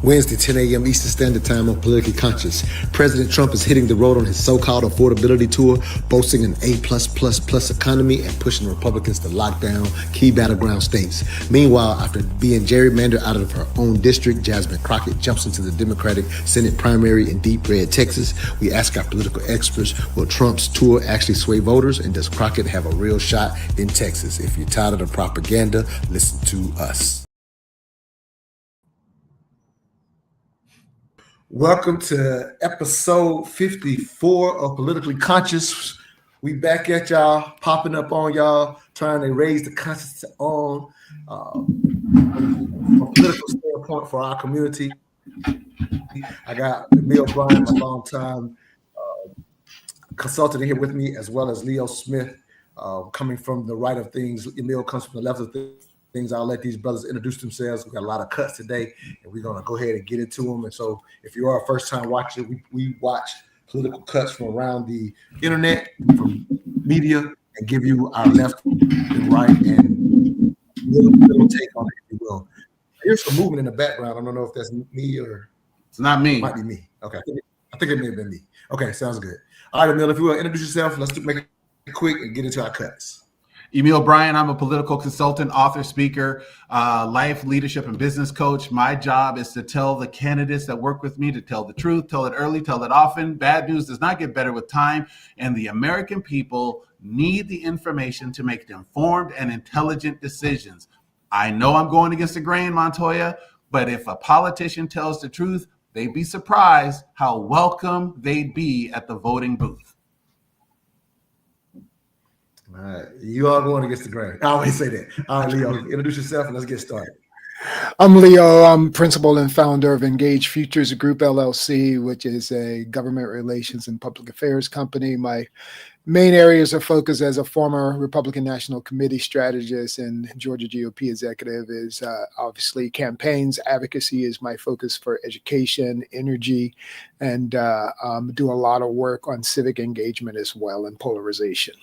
Wednesday, 10 a.m. Eastern Standard Time on Politically Conscious. President Trump is hitting the road on his so-called Affordability Tour, boasting an A+++ economy and pushing Republicans to lock down key battleground states. Meanwhile, after being gerrymandered out of her own district, Jasmine Crockett jumps into the Democratic Senate primary in deep red Texas. We ask our political experts, will Trump's tour actually sway voters, and does Crockett have a real shot in Texas? If you're tired of the propaganda, listen to us. Welcome to episode 54 of Politically Conscious. We back at y'all, popping up on y'all, trying to raise the conscience on from a political standpoint for our community. I got Emil Bryan, a long-time consultant here with me, as well as Leo Smith, coming from the right of things. Emil comes from the left of things. I'll let these brothers introduce themselves. We've got a lot of cuts today, and we're going to go ahead and get into them. And so if you are a first-time watcher, we watch political cuts from around the internet, from media, and give you our left and right and little take on it, if you will. Here's some movement in the background. I don't know if that's me or... It's not me. It might be me. Okay. I think it may have been me. Okay, sounds good. All right, Emil, if you will introduce yourself, let's make it quick and get into our cuts. Emil Bryan, I'm a political consultant, author, speaker, life, leadership, and business coach. My job is to tell the candidates that work with me to tell the truth, tell it early, tell it often. Bad news does not get better with time, and the American people need the information to make informed and intelligent decisions. I know I'm going against the grain, Montoya, but if a politician tells the truth, they'd be surprised how welcome they'd be at the voting booth. All right, you are going against the grain. I always say that. All right, Leo, introduce yourself and let's get started. I'm Leo. I'm principal and founder of Engage Futures Group, LLC, which is a government relations and public affairs company. My main areas of focus as a former Republican National Committee strategist and Georgia GOP executive is obviously campaigns. Advocacy is my focus for education, energy, and do a lot of work on civic engagement as well and polarization.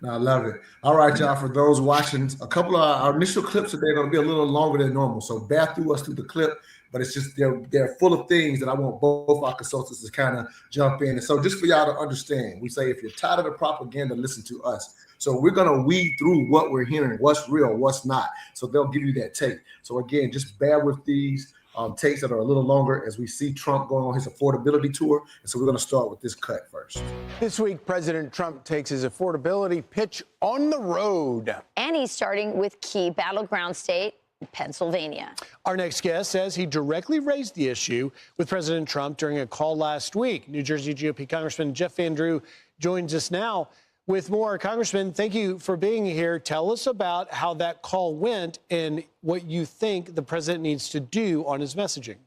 I love it. All right, y'all, for those watching, a couple of our initial clips today are going to be a little longer than normal. So bear through us through the clip, but it's just they're full of things that I want both our consultants to kind of jump in. And so just for y'all to understand, we say if you're tired of the propaganda, listen to us. So we're going to weed through what we're hearing, what's real, what's not. So they'll give you that take. So again, just bear with these takes that are a little longer as we see Trump going on his affordability tour. And so we're going to start with this cut first. This week, President Trump takes his affordability pitch on the road. And he's starting with key battleground state, Pennsylvania. Our next guest says he directly raised the issue with President Trump during a call last week. New Jersey GOP Congressman Jeff Van Drew joins us now with more. Congressman, thank you for being here. Tell us about how that call went and what you think the president needs to do on his messaging.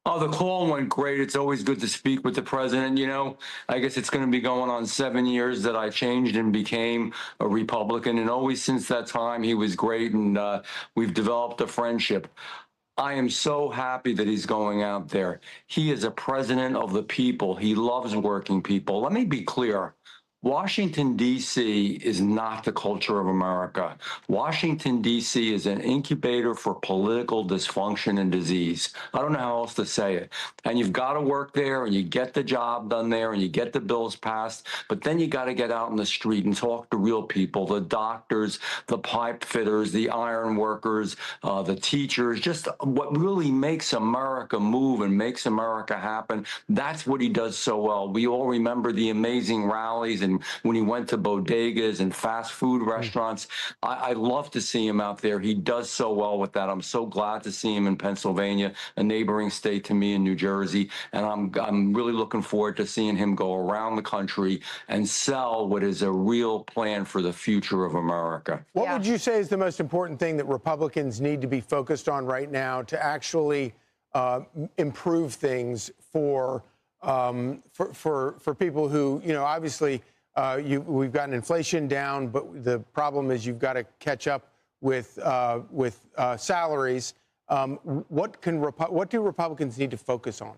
Oh, the call went great. It's always good to speak with the president. You know, I guess it's going to be going on 7 years that I changed and became a Republican. And always since that time, he was great. And we've developed a friendship. I am so happy that he's going out there. He is a president of the people. He loves working people. Let me be clear. Washington, D.C. is not the culture of America. Washington, D.C. is an incubator for political dysfunction and disease. I don't know how else to say it. And you've got to work there, and you get the job done there, and you get the bills passed. But then you got to get out in the street and talk to real people, the doctors, the pipe fitters, the iron workers, the teachers, just what really makes America move and makes America happen. That's what he does so well. We all remember the amazing rallies and when he went to bodegas and fast food restaurants. I love to see him out there. He does so well with that. I'm so glad to see him in Pennsylvania, a neighboring state to me in New Jersey. And I'm really looking forward to seeing him go around the country and sell what is a real plan for the future of America. What would you say is the most important thing that Republicans need to be focused on right now to actually improve things for people who, you know, obviously we've gotten inflation down, but the problem is you've got to catch up with salaries. What do Republicans need to focus on?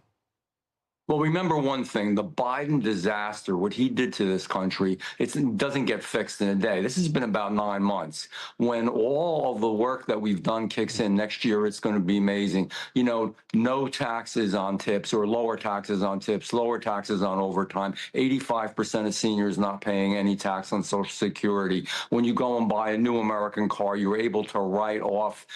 Well, remember one thing, the Biden disaster, what he did to this country, it doesn't get fixed in a day. This has been about 9 months. When all of the work that we've done kicks in next year, it's going to be amazing. You know, no taxes on tips or lower taxes on tips, lower taxes on overtime, 85% of seniors not paying any tax on Social Security. When you go and buy a new American car, you're able to write off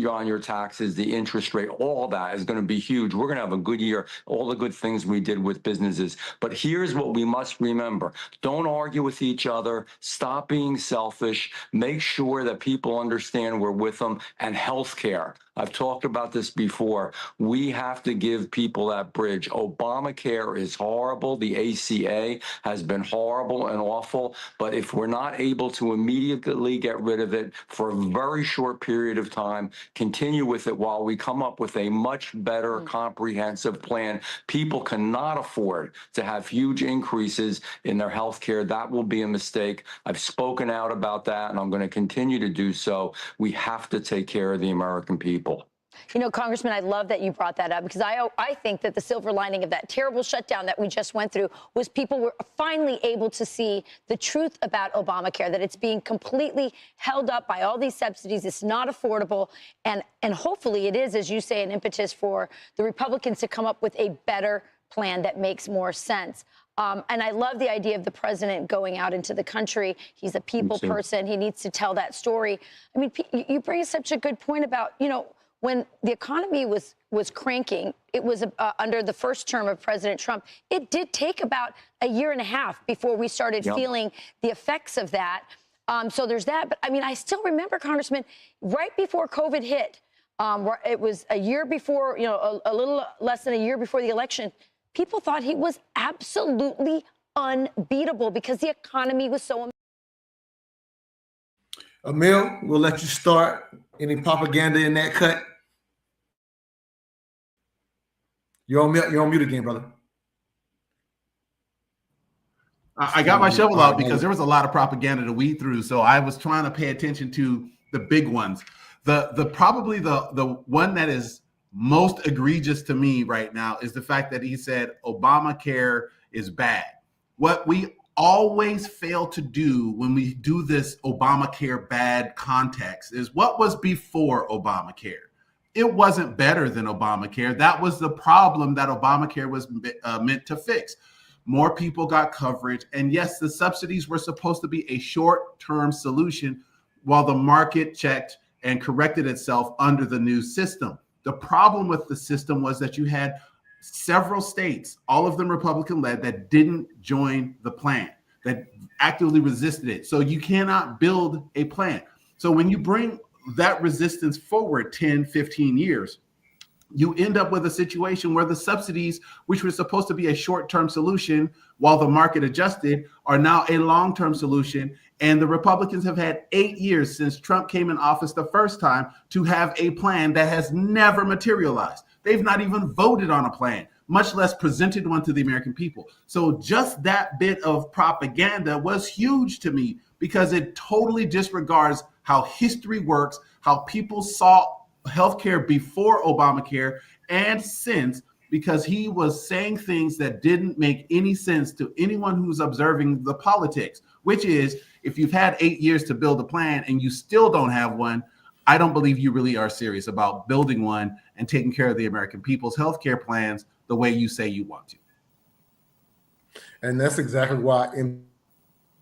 on your taxes, the interest rate, all that is going to be huge. We're going to have a good year, all the good things we did with businesses. But here's what we must remember. Don't argue with each other. Stop being selfish. Make sure that people understand we're with them. And healthcare. I've talked about this before. We have to give people that bridge. Obamacare is horrible. The ACA has been horrible and awful. But if we're not able to immediately get rid of it for a very short period of time, continue with it while we come up with a much better comprehensive plan, people cannot afford to have huge increases in their health care. That will be a mistake. I've spoken out about that, and I'm going to continue to do so. We have to take care of the American people. You know, Congressman, I love that you brought that up, because I think that the silver lining of that terrible shutdown that we just went through was people were finally able to see the truth about Obamacare, that it's being completely held up by all these subsidies. It's not affordable. And hopefully it is, as you say, an impetus for the Republicans to come up with a better plan that makes more sense. And I love the idea of the president going out into the country. He's a people person. He needs to tell that story. I mean, you bring such a good point about, you know, when the economy was cranking, it was under the first term of President Trump. It did take about a year and a half before we started feeling the effects of that. So there's that. But I mean, I still remember, Congressman, right before COVID hit, it was a year before, you know, a little less than a year before the election. People thought he was absolutely unbeatable because the economy was so. Emil, we'll let you start. Any propaganda in that cut? You're on mute again, brother. I got my shovel out because there was a lot of propaganda to weed through. So I was trying to pay attention to the big ones. Probably the one that is most egregious to me right now is the fact that he said Obamacare is bad. What we always fail to do when we do this Obamacare bad context is what was before Obamacare. It wasn't better than Obamacare. That was the problem that Obamacare was meant to fix. More people got coverage. And yes, the subsidies were supposed to be a short-term solution while the market checked and corrected itself under the new system. The problem with the system was that you had several states, all of them Republican-led, that didn't join the plan, that actively resisted it. So you cannot build a plan. So when you bring that resistance forward 10, 15 years, you end up with a situation where the subsidies, which were supposed to be a short-term solution while the market adjusted, are now a long-term solution. And the Republicans have had 8 years since Trump came in office the first time to have a plan that has never materialized. They've not even voted on a plan, much less presented one to the American people. So just that bit of propaganda was huge to me because it totally disregards how history works, how people saw healthcare before Obamacare and since, because he was saying things that didn't make any sense to anyone who's observing the politics, which is, if you've had 8 years to build a plan and you still don't have one, I don't believe you really are serious about building one and taking care of the American people's healthcare plans the way you say you want to. And that's exactly why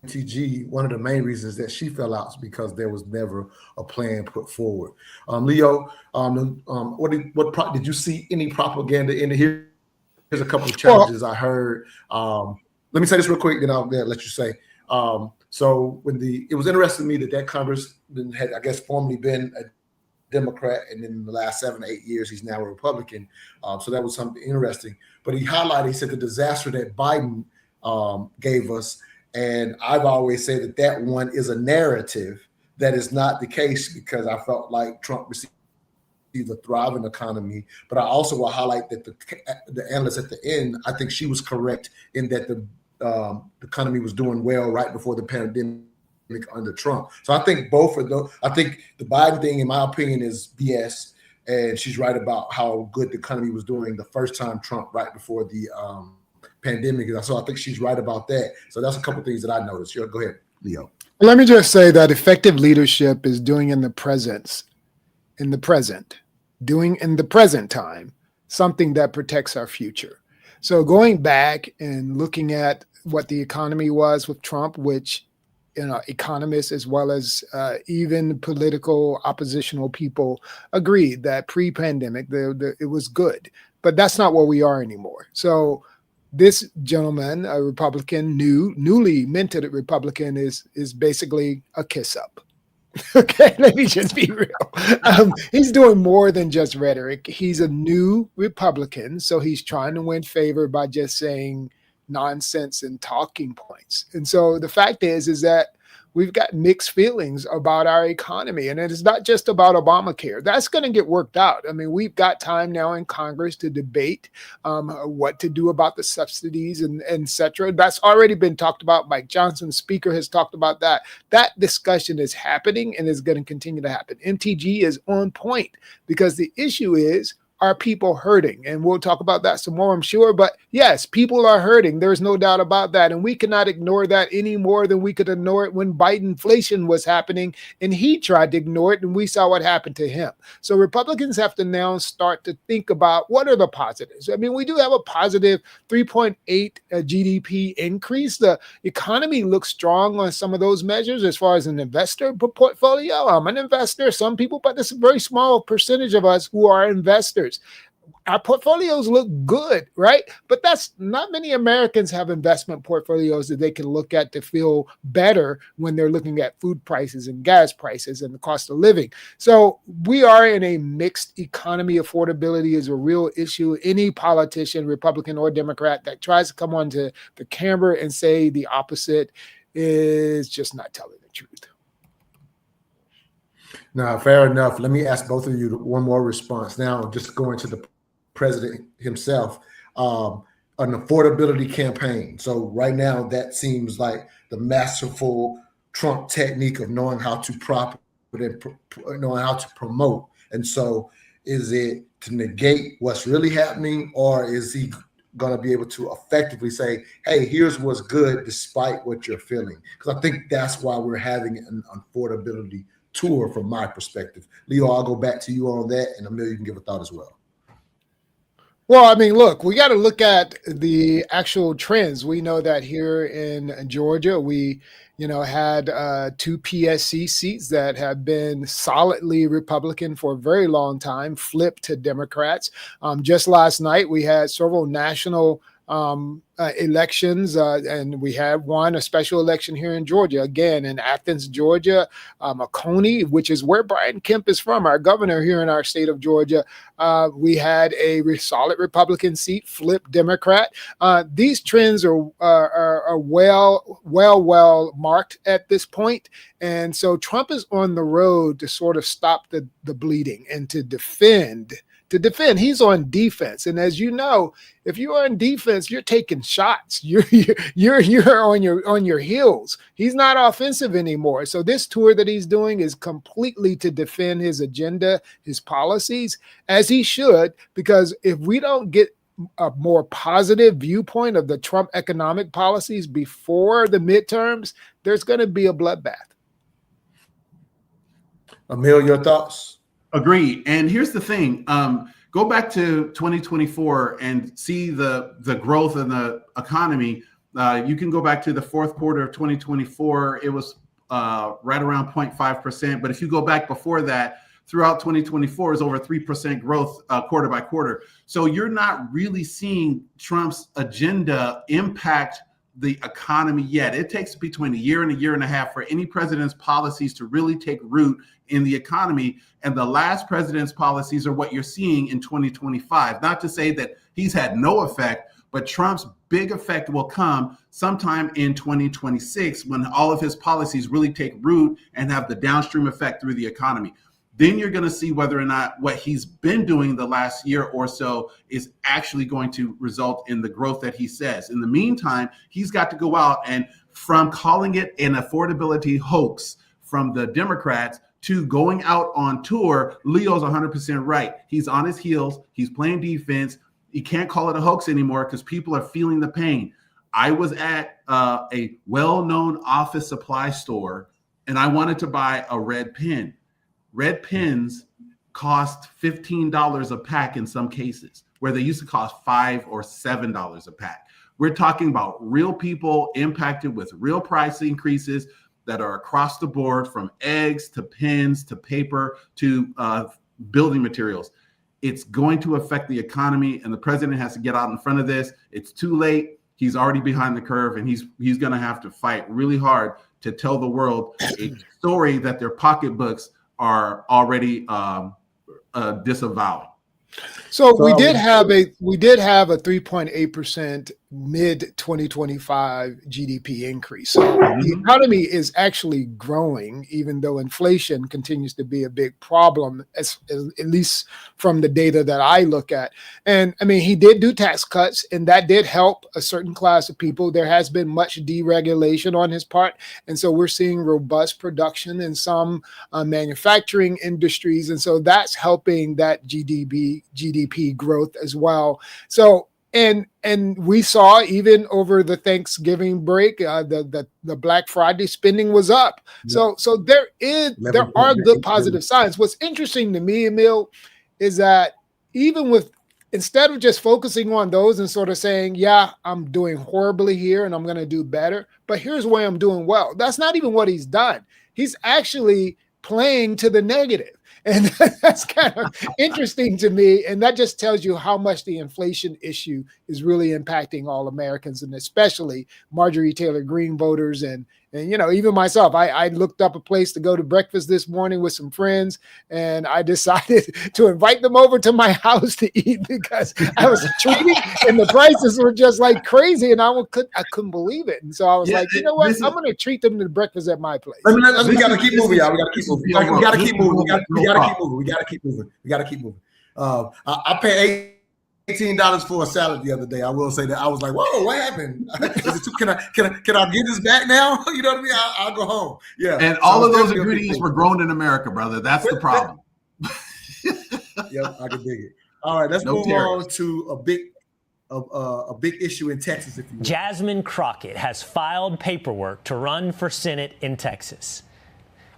MTG, one of the main reasons that she fell out is because there was never a plan put forward. Leo, did you see any propaganda in here? Here's a couple of challenges I heard. Let me say this real quick, then I'll let you say. So it was interesting to me that Congress had, I guess, formerly been a Democrat, and in the last 7 to 8 years, he's now a Republican. So that was something interesting. But he said the disaster that Biden gave us. And I've always said that one is a narrative that is not the case, because I felt like Trump received a thriving economy. But I also will highlight that the analyst at the end, I think she was correct in that the economy was doing well right before the pandemic under Trump. So I think both of those. I think the Biden thing, in my opinion, is BS. And she's right about how good the economy was doing the first time Trump, right before the pandemic. So I think she's right about that. So that's a couple things that I noticed. Sure, go ahead, Leo. Let me just say that effective leadership is doing in the present, doing in the present time, something that protects our future. So going back and looking at what the economy was with Trump, which economists as well as even political oppositional people agreed that pre-pandemic it was good, but that's not where we are anymore. So this gentleman, a Republican, newly minted Republican, is basically a kiss up. Okay, let me just be real. He's doing more than just rhetoric. He's a new Republican, so he's trying to win favor by just saying nonsense and talking points. And so the fact is that we've got mixed feelings about our economy. And it's not just about Obamacare. That's going to get worked out. I mean, we've got time now in Congress to debate what to do about the subsidies and et cetera. That's already been talked about. Mike Johnson, Speaker, has talked about that. That discussion is happening and is going to continue to happen. MTG is on point because the issue is, are people hurting? And we'll talk about that some more, I'm sure. But yes, people are hurting. There's no doubt about that. And we cannot ignore that any more than we could ignore it when Biden inflation was happening and he tried to ignore it and we saw what happened to him. So Republicans have to now start to think about what are the positives. I mean, we do have a positive 3.8 GDP increase. The economy looks strong on some of those measures as far as an investor portfolio. I'm an investor, some people, but it's a very small percentage of us who are investors. Our portfolios look good, right? But that's not many Americans have investment portfolios that they can look at to feel better when they're looking at food prices and gas prices and the cost of living. So we are in a mixed economy. Affordability is a real issue. Any politician, Republican or Democrat, that tries to come onto the camera and say the opposite is just not telling the truth. Now, fair enough. Let me ask both of you one more response. Now, just going to the president himself, an affordability campaign. So right now, that seems like the masterful Trump technique of knowing how to knowing how to promote. And so is it to negate what's really happening, or is he going to be able to effectively say, hey, here's what's good despite what you're feeling? Because I think that's why we're having an affordability tour from my perspective. Leo, I'll go back to you on that, and Emil, you can give a thought as well. Well, I mean, look, we got to look at the actual trends. We know that here in Georgia, we, had 2 PSC seats that have been solidly Republican for a very long time, flipped to Democrats. Just last night, we had several national elections, and we had a special election here in Georgia, again in Athens, Georgia, Oconee, which is where Brian Kemp is from, our governor here in our state of Georgia. We had a solid Republican seat, flip Democrat. These trends are well marked at this point. And so Trump is on the road to sort of stop the bleeding and to defend. He's on defense. And as you know, if you're on defense, you're taking shots. You're on your heels. He's not offensive anymore. So this tour that he's doing is completely to defend his agenda, his policies, as he should, because if we don't get a more positive viewpoint of the Trump economic policies before the midterms, there's going to be a bloodbath. Emil, your thoughts? Agreed. And here's the thing. Go back to 2024 and see the growth in the economy. You can go back to the fourth quarter of 2024. It was right around 0.5%. But if you go back before that, throughout 2024 is over 3% growth quarter by quarter. So you're not really seeing Trump's agenda impact the economy yet. It takes between a year and a half for any president's policies to really take root in the economy. And the last president's policies are what you're seeing in 2025. Not to say that he's had no effect, but Trump's big effect will come sometime in 2026 when all of his policies really take root and have the downstream effect through the economy. Then you're going to see whether or not what he's been doing the last year or so is actually going to result in the growth that he says. In the meantime, he's got to go out and, from calling it an affordability hoax from the Democrats, to going out on tour, Leo's 100% right. He's on his heels. He's playing defense. You can't call it a hoax anymore because people are feeling the pain. I was at a well-known office supply store, and I wanted to buy a red pen. Red pens cost $15 a pack in some cases, where they used to cost $5 or $7 a pack. We're talking about real people impacted with real price increases that are across the board, from eggs to pens to paper to building materials. It's going to affect the economy, and the president has to get out in front of this. It's too late. He's already behind the curve, and he's going to have to fight really hard to tell the world a story that their pocketbooks are already disavowing. So we did have a 3.8% mid 2025 GDP increase. So the economy is actually growing, even though inflation continues to be a big problem, at least from the data that I look at. And I mean, he did do tax cuts, and that did help a certain class of people. There has been much deregulation on his part, and so we're seeing robust production in some manufacturing industries, and so that's helping that GDP growth as well. So and we saw even over the Thanksgiving break, the Black Friday spending was up. So there are good positive signs. What's interesting to me, Emil, is that instead of just focusing on those and sort of saying, yeah, I'm doing horribly here and I'm going to do better, but here's where I'm doing well. That's not even what he's done. He's actually playing to the negative. And that's kind of interesting to me. And that just tells you how much the inflation issue is really impacting all Americans, and especially Marjorie Taylor Greene voters. And even myself, I looked up a place to go to breakfast this morning with some friends, and I decided to invite them over to my house to eat because I was treating and the prices were just like crazy, and I couldn't believe it. And so I was like, you know what? I'm going to treat them to breakfast at my place. We got to keep moving, y'all. We got to keep moving. We got to keep moving. We got to keep moving. I paid $18 for a salad the other day. I will say that I was like, "Whoa, what happened? Can I get this back now?" You know what I mean? I'll go home. Yeah. And all of those ingredients were grown in America, brother. That's the problem. Yep, I can dig it. All right, let's move on to a big issue in Texas, if you will. Jasmine Crockett has filed paperwork to run for Senate in Texas.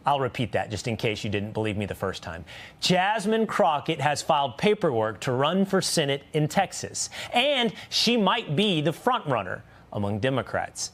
I'll repeat that just in case you didn't believe me the first time. Jasmine Crockett has filed paperwork to run for Senate in Texas, and she might be the front runner among Democrats.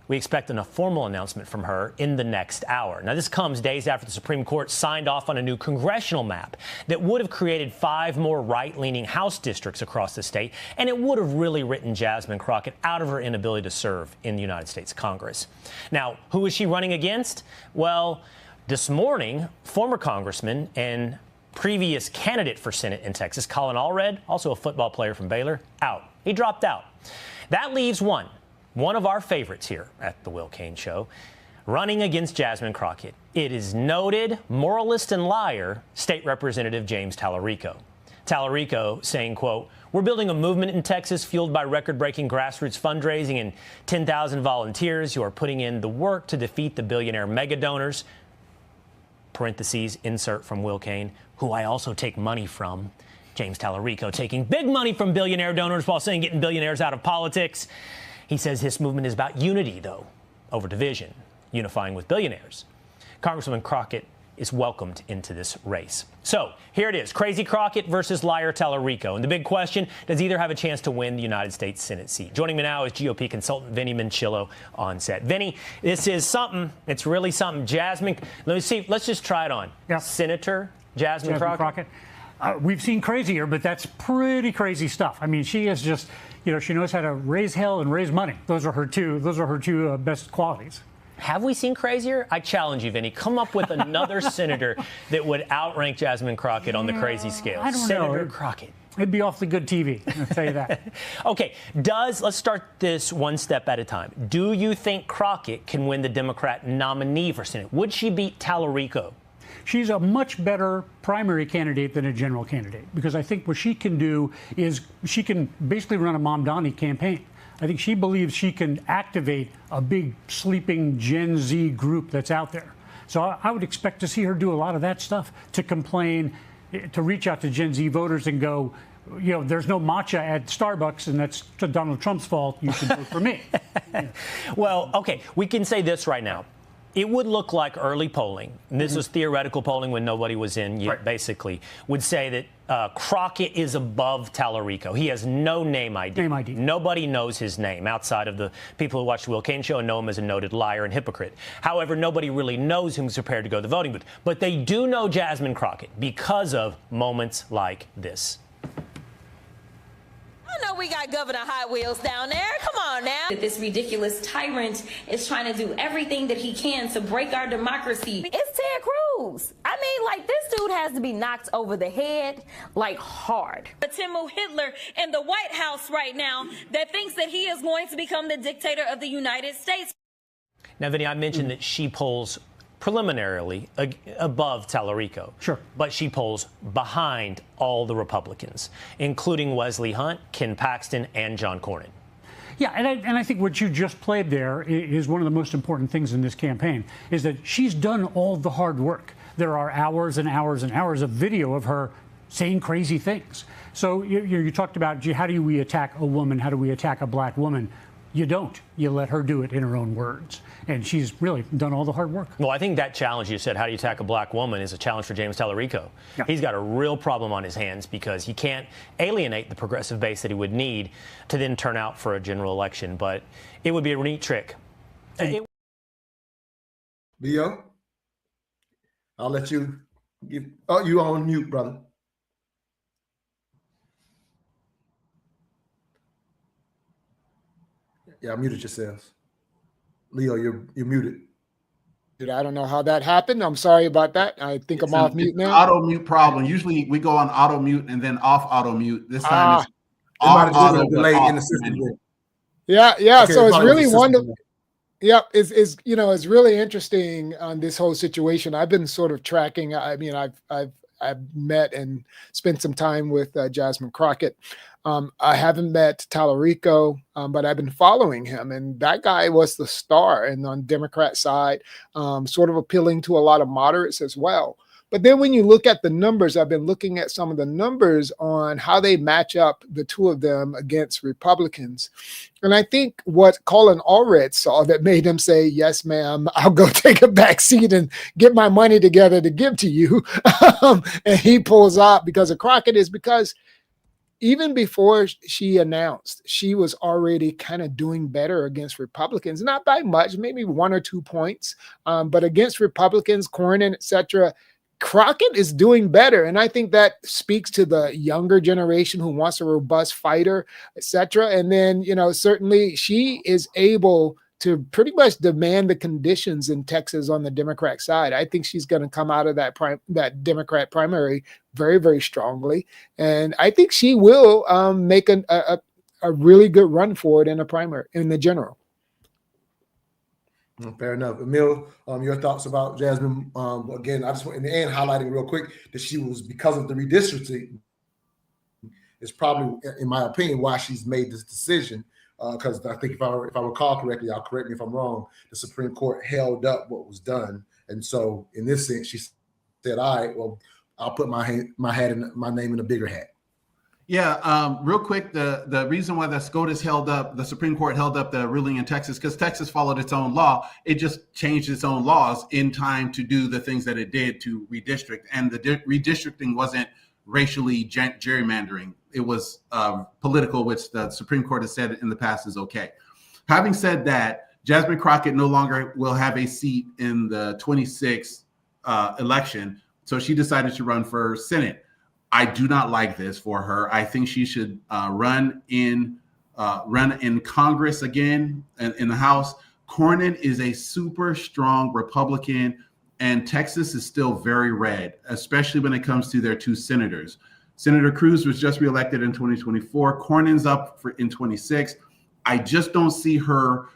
We expect a formal announcement from her in the next hour. Now, this comes days after the Supreme Court signed off on a new congressional map that would have created 5 more right-leaning House districts across the state, and it would have really written Jasmine Crockett out of her inability to serve in the United States Congress. Now, who is she running against? Well, this morning, former congressman and previous candidate for Senate in Texas, Colin Allred, also a football player from Baylor, out. He dropped out. That leaves one of our favorites here at the Will Cain Show, running against Jasmine Crockett. It is noted moralist and liar State Representative James Tallarico. Tallarico saying, quote, "We're building a movement in Texas fueled by record-breaking grassroots fundraising and 10,000 volunteers who are putting in the work to defeat the billionaire mega donors." Parentheses, insert from Will Cain, who I also take money from. James Tallarico taking big money from billionaire donors while saying getting billionaires out of politics. He says this movement is about unity, though, over division, unifying with billionaires. Congresswoman Crockett is welcomed into this race. So here it is, crazy Crockett versus liar Tallarico. And the big question, does either have a chance to win the United States Senate seat? Joining me now is GOP consultant Vinny Minchillo on set. Vinny, this is something. It's really something. Jasmine, let's just try it on. Yeah. Senator Jasmine Crockett. We've seen crazier, but that's pretty crazy stuff. I mean, she is just, she knows how to raise hell and raise money. Those are her two best qualities. Have we seen crazier? I challenge you, Vinny. Come up with another senator that would outrank Jasmine Crockett on the crazy scale. I don't know. Senator Crockett. It'd be off the good TV, I'll tell you that. Okay, let's start this one step at a time. Do you think Crockett can win the Democrat nominee for Senate? Would she beat Tallarico? She's a much better primary candidate than a general candidate, because I think what she can do is she can basically run a Mamdani campaign. I think she believes she can activate a big sleeping Gen Z group that's out there. So I would expect to see her do a lot of that stuff, to complain, to reach out to Gen Z voters and go, there's no matcha at Starbucks, and that's Donald Trump's fault. You should vote for me. Well, okay, we can say this right now. It would look like early polling, and this was theoretical polling when nobody was in yet, basically, would say that Crockett is above Tallarico. He has no name ID. Nobody knows his name outside of the people who watch the Will Cain show and know him as a noted liar and hypocrite. However, nobody really knows who's prepared to go to the voting booth. But they do know Jasmine Crockett because of moments like this. I know we got Governor Hot Wheels down there. Come on now. This ridiculous tyrant is trying to do everything that he can to break our democracy. It's Ted Cruz. I mean, like, this dude has to be knocked over the head, like, hard. A Timo Hitler in the White House right now that thinks that he is going to become the dictator of the United States. Now, Vinny, I mentioned that she polls preliminarily above Tallarico. Sure. But she polls behind all the Republicans, including Wesley Hunt, Ken Paxton, and John Cornyn. Yeah, and I think what you just played there is one of the most important things in this campaign, is that she's done all the hard work. There are hours and hours and hours of video of her saying crazy things. So you talked about, how do we attack a woman? How do we attack a black woman? You don't. You let her do it in her own words. And she's really done all the hard work. Well, I think that challenge you said, how do you attack a black woman, is a challenge for James Tallarico. Yeah. He's got a real problem on his hands because he can't alienate the progressive base that he would need to then turn out for a general election. But it would be a neat trick. Leo, I'll let you give. Oh, you on mute, brother. Yeah, I muted yourselves. Leo, you're muted. I don't know how that happened. I'm sorry about that. I think I'm off mute now. Auto mute problem. Usually we go on auto mute and then off auto mute. This time it's off auto delay off in the system. Yeah. Okay, So it's really wonderful. Yeah, it's really interesting on this whole situation. I've been sort of tracking. I mean, I've met and spent some time with Jasmine Crockett. I haven't met Tallarico, but I've been following him, and that guy was the star. And on Democrat side, sort of appealing to a lot of moderates as well. But then when you look at the numbers, I've been looking at some of the numbers on how they match up, the two of them, against Republicans. And I think what Colin Allred saw that made him say, yes, ma'am, I'll go take a back seat and get my money together to give to you. And he pulls out because of Crockett is because even before she announced, she was already kind of doing better against Republicans, not by much, maybe 1 or 2 points, but against Republicans, Cornyn, et cetera. Crockett is doing better. And I think that speaks to the younger generation who wants a robust fighter, et cetera. And then, certainly she is able to pretty much demand the conditions in Texas on the Democrat side. I think she's going to come out of that Democrat primary very, very strongly. And I think she will make a really good run for it in a primary, in the general. Fair enough. Emil, your thoughts about Jasmine? Again, I just want in the end highlighting real quick that she was, because of the redistricting, is probably, in my opinion, why she's made this decision. Because I think if I recall correctly, I'll correct me if I'm wrong, the Supreme Court held up what was done. And so in this sense, she said, all right, well, I'll put my name in a bigger hat. Yeah, real quick, the reason why the SCOTUS held up, the Supreme Court held up the ruling in Texas, because Texas followed its own law. It just changed its own laws in time to do the things that it did to redistrict. And the redistricting wasn't racially gerrymandering. It was political, which the Supreme Court has said in the past is okay. Having said that, Jasmine Crockett no longer will have a seat in the 26th election, so she decided to run for Senate. I do not like this for her. I think she should run in Congress again, in the House. Cornyn is a super strong Republican, and Texas is still very red, especially when it comes to their 2 senators. Senator Cruz was just reelected in 2024. Cornyn's up in 26. I just don't see her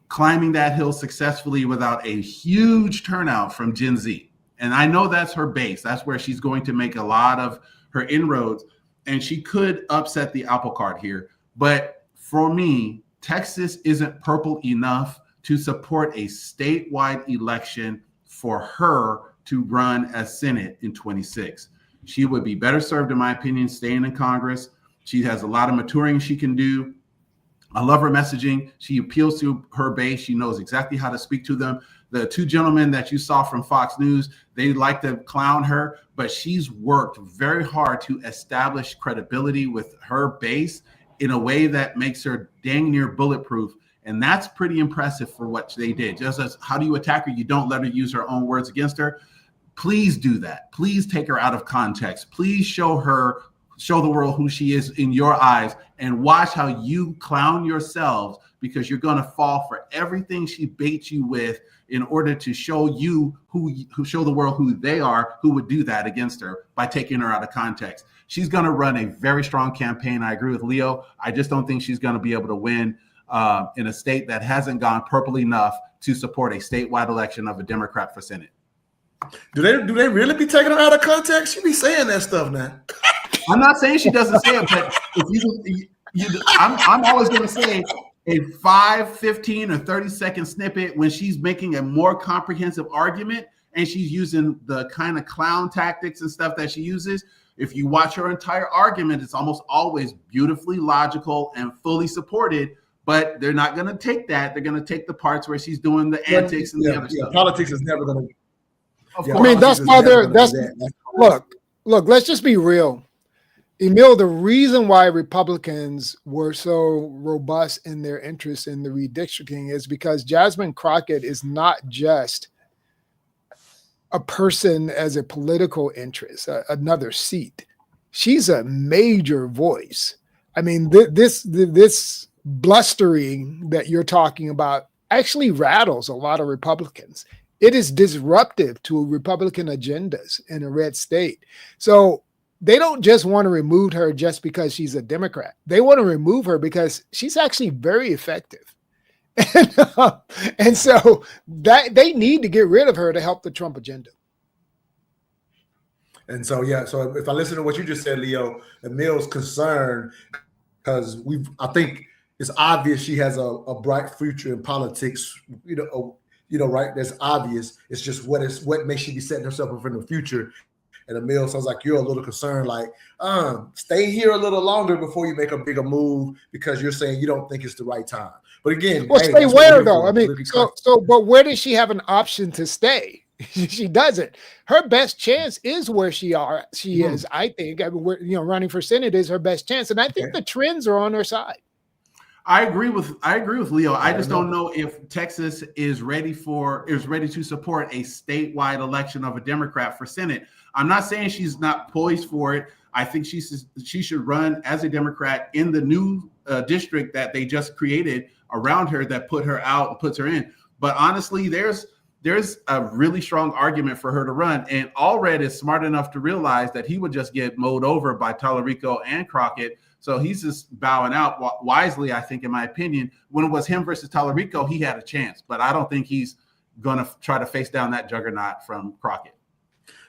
climbing that hill successfully without a huge turnout from Gen Z. And I know that's her base. That's where she's going to make a lot of her inroads, and she could upset the apple cart here. But for me, Texas isn't purple enough to support a statewide election for her to run as Senate in 26. She would be better served, in my opinion, staying in Congress. She has a lot of maturing she can do. I love her messaging. She appeals to her base. She knows exactly how to speak to them. The two gentlemen that you saw from Fox News, they like to clown her, but she's worked very hard to establish credibility with her base in a way that makes her dang near bulletproof. And that's pretty impressive for what they did. Just as how do you attack her? You don't let her use her own words against her. Please do that. Please take her out of context. Please show the world who she is in your eyes, and watch how you clown yourselves, because you're going to fall for everything she baits you with in order to show you who show the world who they are, who would do that against her by taking her out of context. She's going to run a very strong campaign. I agree with Leo. I just don't think she's going to be able to win in a state that hasn't gone purple enough to support a statewide election of a Democrat for Senate. Do they really be taking her out of context? She be saying that stuff now. I'm not saying she doesn't say it, but if I'm always going to say a 5, 15, or 30-second snippet when she's making a more comprehensive argument and she's using the kind of clown tactics and stuff that she uses. If you watch her entire argument, it's almost always beautifully logical and fully supported, but they're not going to take that. They're going to take the parts where she's doing the antics and the other stuff. Politics is never going to. I mean, that's why look, let's just be real. Emil, the reason why Republicans were so robust in their interest in the redistricting is because Jasmine Crockett is not just a person as a political interest, another seat. She's a major voice. I mean, this blustering that you're talking about actually rattles a lot of Republicans. It is disruptive to Republican agendas in a red state. So they don't just want to remove her just because she's a Democrat. They want to remove her because she's actually very effective. And so that they need to get rid of her to help the Trump agenda. And so, so if I listen to what you just said, Leo, Emil's concerned because I think it's obvious she has a bright future in politics, right? That's obvious. It's just what makes she be setting herself up for the future. And Emil sounds like you're a little concerned, like, stay here a little longer before you make a bigger move because you're saying you don't think it's the right time. But again, stay where though? I mean, but where does she have an option to stay? She doesn't. Her best chance is where she is. I think. I mean, running for Senate is her best chance, and I think the trends are on her side. I agree with Leo. I just don't know if Texas is ready to support a statewide election of a Democrat for Senate. I'm not saying she's not poised for it. I think she should run as a Democrat in the new district that they just created around her that put her out and puts her in. But honestly, there's a really strong argument for her to run. And Allred is smart enough to realize that he would just get mowed over by Tallarico and Crockett. So he's just bowing out wisely, I think, in my opinion. When it was him versus Tallarico, he had a chance. But I don't think he's going to try to face down that juggernaut from Crockett.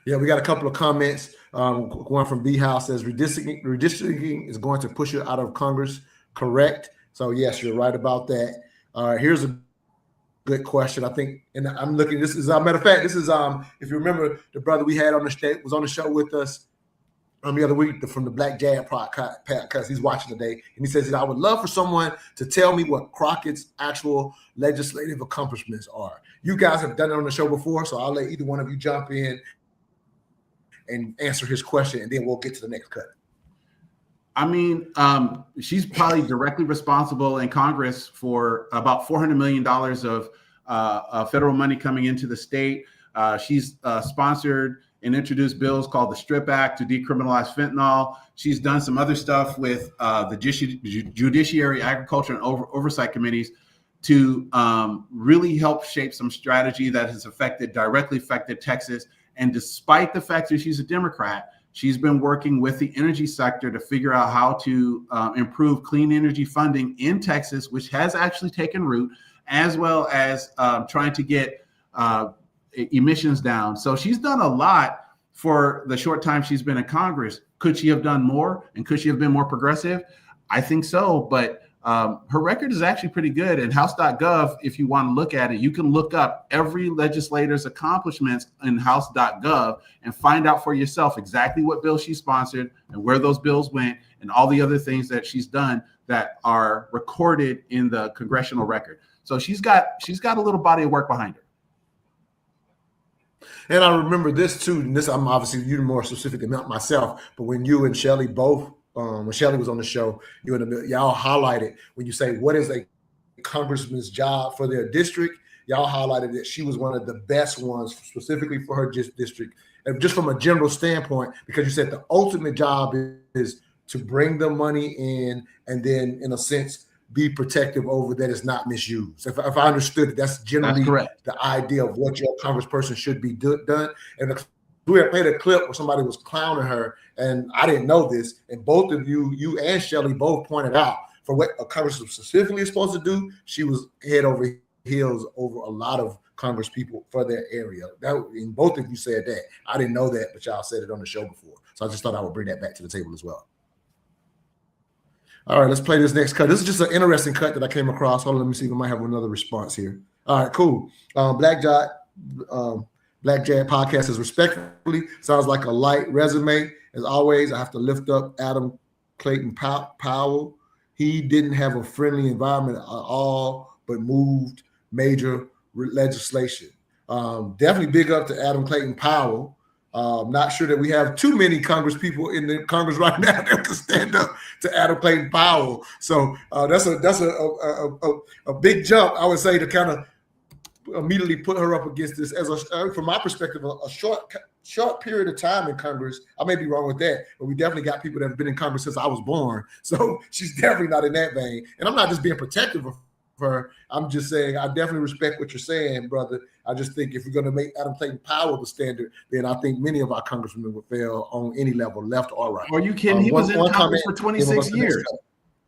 Yeah, we got a couple of comments. One from B House says redistricting is going to push her out of Congress. Correct. So yes, you're right about that. Here's a good question. I think, and I'm looking. This is, a matter of fact, this is if you remember, the brother we had on the show was on the show with us the other week from the Black Jab podcast. He's watching today, and he says, I would love for someone to tell me what Crockett's actual legislative accomplishments are. You guys have done it on the show before, so I'll let either one of you jump in and answer his question, and then we'll get to the next cut. I mean, she's probably directly responsible in Congress for about $400 million of federal money coming into the state. She's sponsored and introduced bills called the Strip Act to decriminalize fentanyl. She's done some other stuff with the Judiciary, Agriculture, and Oversight Committees to really help shape some strategy that has directly affected Texas. And despite the fact that she's a Democrat, she's been working with the energy sector to figure out how to improve clean energy funding in Texas, which has actually taken root, as well as trying to get emissions down. So she's done a lot for the short time she's been in Congress. Could she have done more? And could she have been more progressive? I think so. But her record is actually pretty good. And House.gov, if you want to look at it, you can look up every legislator's accomplishments in House.gov and find out for yourself exactly what bills she sponsored and where those bills went and all the other things that she's done that are recorded in the congressional record. So she's got a little body of work behind her. And I remember this too, and this I'm obviously you're more specific than myself, but when you and Shelley both, when Shelley was on the show, y'all highlighted when you say what is a congressman's job for their district, y'all highlighted that she was one of the best ones specifically for her district, and just from a general standpoint, because you said the ultimate job is to bring the money in and then, in a sense, be protective over that it's not misused. If I understood it, that's generally the idea of what your congressperson should be done. And we had played a clip where somebody was clowning her, and I didn't know this, and both of you and Shelley both pointed out for what a congressman specifically is supposed to do, she was head over heels over a lot of Congress people for their area. And both of you said that. I didn't know that, but y'all said it on the show before. So I just thought I would bring that back to the table as well. All right, let's play this next cut. This is just an interesting cut that I came across. Hold on, let me see if we might have another response here. All right, cool. Black Jack podcast is respectfully. Sounds like a light resume. As always, I have to lift up Adam Clayton Powell. He didn't have a friendly environment at all, but moved major legislation. Definitely big up to Adam Clayton Powell. Not sure that we have too many Congress people in the Congress right now that can stand up to Adam Clayton Powell. So that's a big jump, I would say, to kind of immediately put her up against this as from my perspective, a short period of time in Congress. I may be wrong with that, but we definitely got people that have been in Congress since I was born. So she's definitely not in that vein. And I'm not just being protective of her. I'm just saying I definitely respect what you're saying, brother. I just think if we're going to make Adam Clayton Powell the standard, then I think many of our congressmen would fail on any level, left or right. Are you kidding? He was in Congress for 26 years.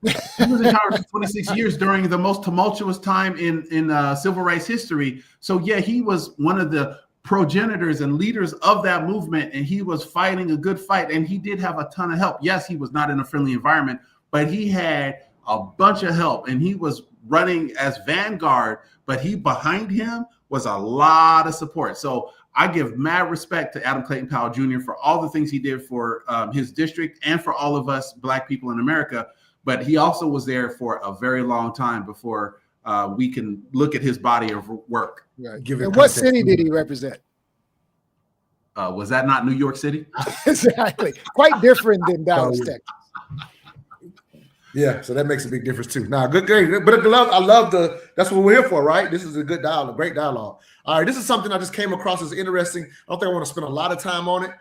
He was in Congress for 26 years during the most tumultuous time in civil rights history. So, yeah, he was one of the progenitors and leaders of that movement, and he was fighting a good fight, and he did have a ton of help. Yes, he was not in a friendly environment, but he had a bunch of help, and he was running as vanguard, but behind him was a lot of support. So I give mad respect to Adam Clayton Powell Jr. for all the things he did for his district and for all of us Black people in America. But he also was there for a very long time before we can look at his body of work. Right. And what city did he represent? Was that not New York City? Exactly. Quite different than Dallas, Texas. Yeah, so that makes a big difference too. Now, good, great. But I love that's what we're here for, right? This is a good dialogue, great dialogue. All right, this is something I just came across as interesting. I don't think I want to spend a lot of time on it.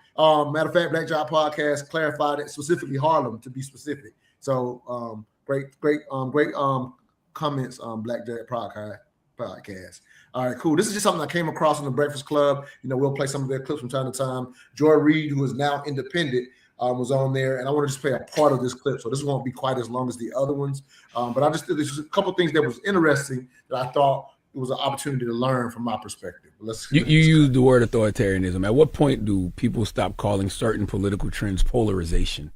Matter of fact, Black Job Podcast clarified it, specifically Harlem, to be specific. So great comments on Black Job Podcast. All right, cool. This is just something I came across on the Breakfast Club. We'll play some of their clips from time to time. Joy Reid, who is now independent, was on there, and I want to just play a part of this clip, so this won't be quite as long as the other ones. But there's just a couple of things that was interesting that I thought it was an opportunity to learn from my perspective. You used the word authoritarianism. At what point do people stop calling certain political trends polarization?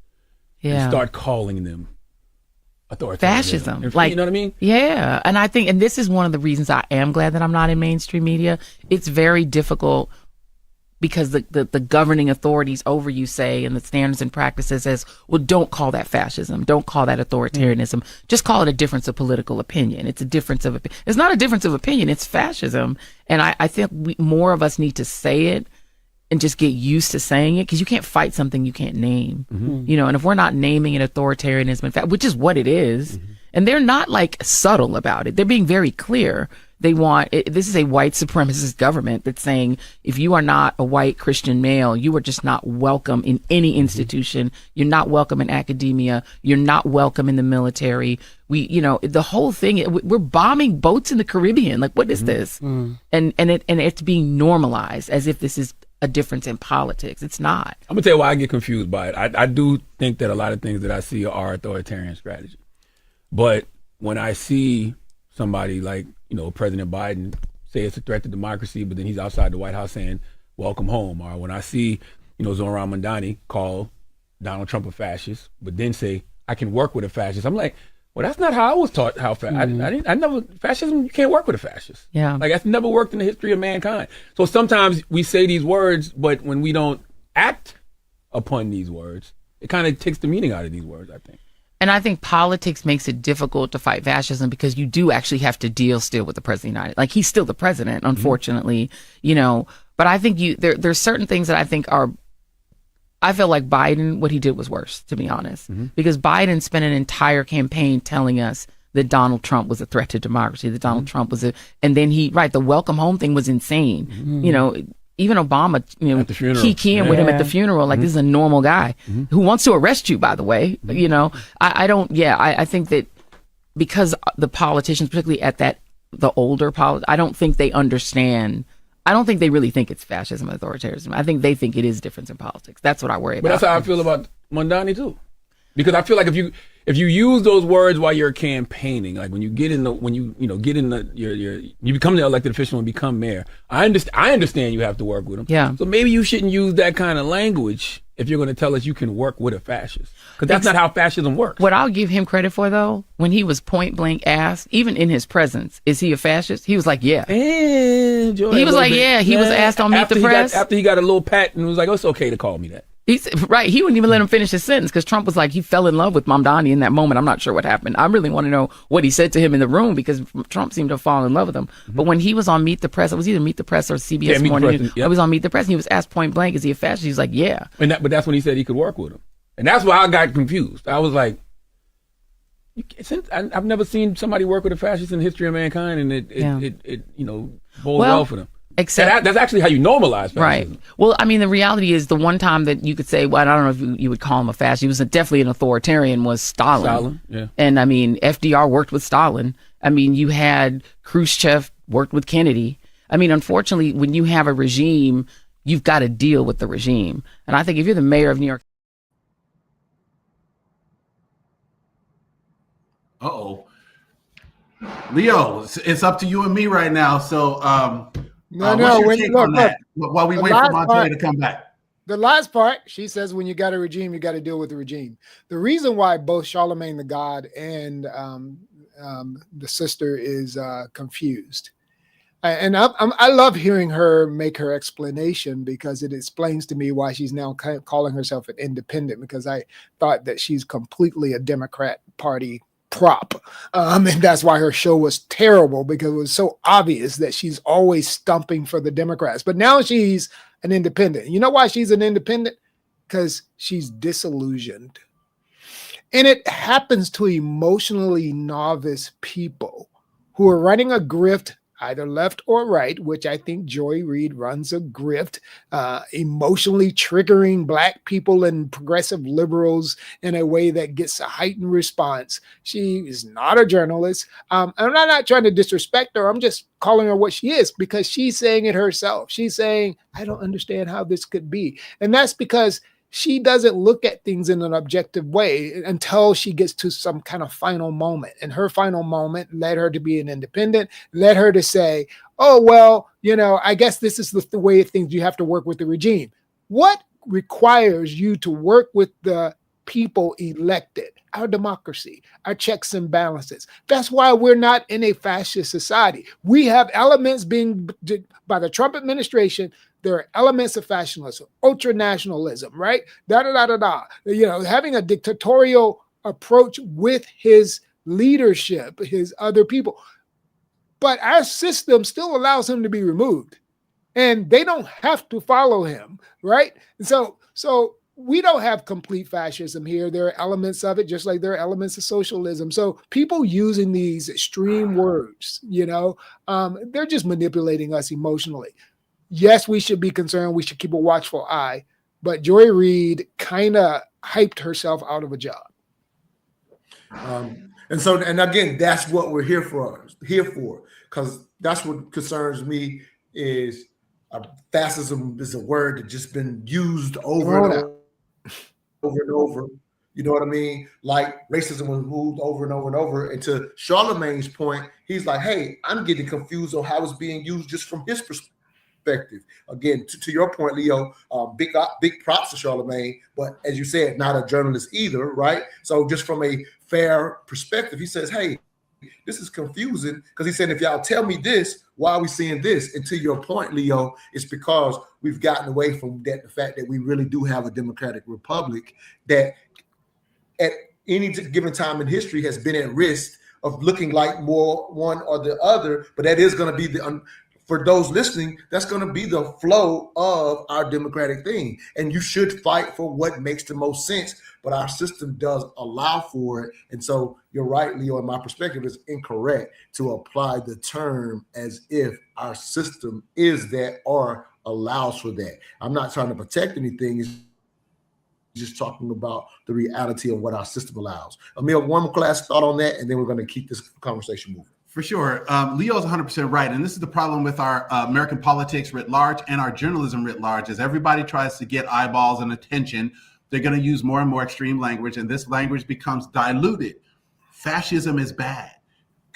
And start calling them authoritarianism? Fascism. You know what I mean? Yeah. And I think, and this is one of the reasons I am glad that I'm not in mainstream media. It's very difficult because the governing authorities over you say, and the standards and practices says, well, don't call that fascism. Don't call that authoritarianism. Just call it a difference of political opinion. It's a difference of opinion. It's not a difference of opinion. It's fascism. And I think more of us need to say it and just get used to saying it, because you can't fight something you can't name. Mm-hmm. And if we're not naming it authoritarianism, in fact, which is what it is, and they're not like subtle about it. They're being very clear. They want this is a white supremacist government that's saying if you are not a white Christian male, you are just not welcome in any institution. You're not welcome in academia. You're not welcome in the military. The whole thing. We're bombing boats in the Caribbean. Like, what is this? And it's being normalized as if this is a difference in politics. It's not. I'm gonna tell you why I get confused by it. I do think that a lot of things that I see are authoritarian strategy, but when I see somebody like President Biden say it's a threat to democracy, but then he's outside the White House saying, welcome home. Or when I see, Zohran Mamdani call Donald Trump a fascist, but then say, I can work with a fascist. I'm like, Well, that's not how I was taught how fascism, you can't work with a fascist. Yeah. Like, that's never worked in the history of mankind. So sometimes we say these words, but when we don't act upon these words, it kind of takes the meaning out of these words, I think. And I think politics makes it difficult to fight fascism because you do actually have to deal still with the president of the United States. Like, he's still the president, unfortunately, but I think there's certain things that I think I feel like Biden, what he did was worse, to be honest, because Biden spent an entire campaign telling us that Donald Trump was a threat to democracy, that Donald Trump was and then the welcome home thing was insane. Even Obama, at the funeral. Kikiing with him at the funeral, like, this is a normal guy who wants to arrest you, by the way. I think that because the politicians, particularly at the older I don't think they understand. I don't think they really think it's fascism and authoritarianism. I think they think it is difference in politics. That's what I worry about. But that's how I feel about Mondani too, because I feel like if you use those words while you're campaigning, like when you get in you become the elected official and become mayor, I understand you have to work with them. Yeah. So maybe you shouldn't use that kind of language if you're going to tell us you can work with a fascist, because that's not how fascism works. What I'll give him credit for, though, when he was point blank asked, even in his presence, is he a fascist? He was like, yeah. He was like, yeah. He was asked on Meet the Press. After he got a little pat and was like, oh, it's okay to call me that. Right. He wouldn't even let him finish his sentence because Trump was like, he fell in love with Mamdani in that moment. I'm not sure what happened. I really want to know what he said to him in the room because Trump seemed to fall in love with him. But when he was on Meet the Press, it was either Meet the Press or CBS Morning. I was on Meet the Press and he was asked point blank, is he a fascist? He was like, yeah. But that's when he said he could work with him. And that's why I got confused. I was like, I've never seen somebody work with a fascist in the history of mankind, and it bodes well for them. Except that's actually how you normalize fascism. Right. Well, I mean, the reality is the one time that you could say, well, I don't know if you would call him a fascist, he was definitely an authoritarian, was Stalin. Yeah. And I mean, FDR worked with Stalin. I mean, you had Khrushchev worked with Kennedy. I mean, unfortunately, when you have a regime, you've got to deal with the regime. And I think if you're the mayor of New York. Leo, it's up to you and me right now. So, look, while we wait for Monte to come back. The last part, she says, when you got a regime, you got to deal with the regime. The reason why both Charlemagne the God and the sister is confused. And I love hearing her make her explanation because it explains to me why she's now calling herself an independent, because I thought that she's completely a Democrat Party prop. And that's why her show was terrible, because it was so obvious that she's always stumping for the Democrats. But now she's an independent. You know why she's an independent? Because she's disillusioned. And it happens to emotionally novice people who are running a grift, either left or right, which I think Joy Reid runs a grift, emotionally triggering Black people and progressive liberals in a way that gets a heightened response. She is not a journalist. And I'm not trying to disrespect her. I'm just calling her what she is because she's saying it herself. She's saying, I don't understand how this could be. And that's because she doesn't look at things in an objective way until she gets to some kind of final moment. And her final moment led her to be an independent, led her to say, oh, well, I guess this is the way of things. You have to work with the regime. What requires you to work with the people elected? Our democracy, our checks and balances. That's why we're not in a fascist society. We have elements being, by the Trump administration, there are elements of fascism, ultra-nationalism, right? Having a dictatorial approach with his leadership, his other people. But our system still allows him to be removed. And they don't have to follow him, right? So we don't have complete fascism here. There are elements of it, just like there are elements of socialism. So people using these extreme words, they're just manipulating us emotionally. Yes, we should be concerned. We should keep a watchful eye. But Joy Reid kind of hyped herself out of a job. And again, that's what we're here for, because that's what concerns me is fascism is a word that's just been used over and over. You know what I mean? Like racism was moved over and over and over. And to Charlemagne's point, he's like, hey, I'm getting confused on how it's being used just from his perspective. perspective. Again, to your point, Leo, big props to Charlamagne, but as you said, not a journalist either, right? So just from a fair perspective, he says, hey, this is confusing, because he said, if y'all tell me this, why are we seeing this? And to your point, Leo, it's because we've gotten away from that, the fact that we really do have a democratic republic that at any given time in history has been at risk of looking like more one or the other. But that is going to be for those listening, that's going to be the flow of our democratic thing. And you should fight for what makes the most sense. But our system does allow for it. And so you're right, Leo, in my perspective, it's incorrect to apply the term as if our system is that or allows for that. I'm not trying to protect anything. It's just talking about the reality of what our system allows. Emil, one more last thought on that, and then we're going to keep this conversation moving. For sure. Leo's 100% right. And this is the problem with our American politics writ large and our journalism writ large, is everybody tries to get eyeballs and attention. They're going to use more and more extreme language, and this language becomes diluted. Fascism is bad.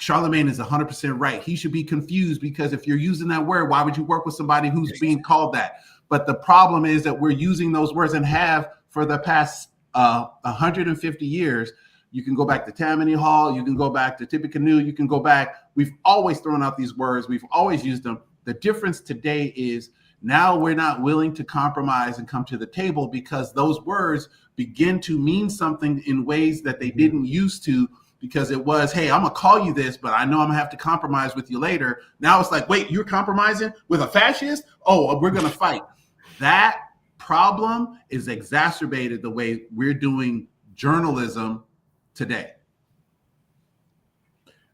Charlamagne is 100% right. He should be confused, because if you're using that word, why would you work with somebody who's being called that? But the problem is that we're using those words and have for the past 150 years. You can go back to Tammany Hall. You can go back to Tippecanoe. You can go back. We've always thrown out these words. We've always used them. The difference today is now we're not willing to compromise and come to the table, because those words begin to mean something in ways that they didn't used to, because it was, hey, I'm going to call you this, but I know I'm going to have to compromise with you later. Now it's like, wait, you're compromising with a fascist? Oh, we're going to fight. That problem is exacerbated the way we're doing journalism today.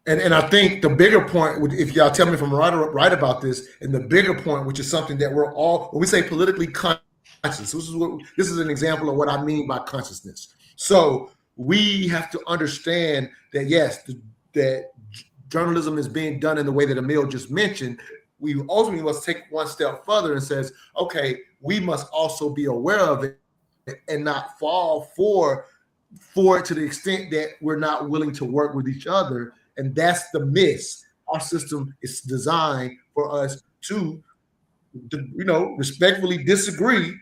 And I think the bigger point, if y'all tell me if I'm right about this, and the bigger point, which is something that we're all, when we say politically conscious, this is an example of what I mean by consciousness. So we have to understand that, yes, that journalism is being done in the way that Emil just mentioned. We ultimately must take one step further and says, okay, we must also be aware of it and not fall for it to the extent that we're not willing to work with each other. And that's the miss. Our system is designed for us to respectfully disagree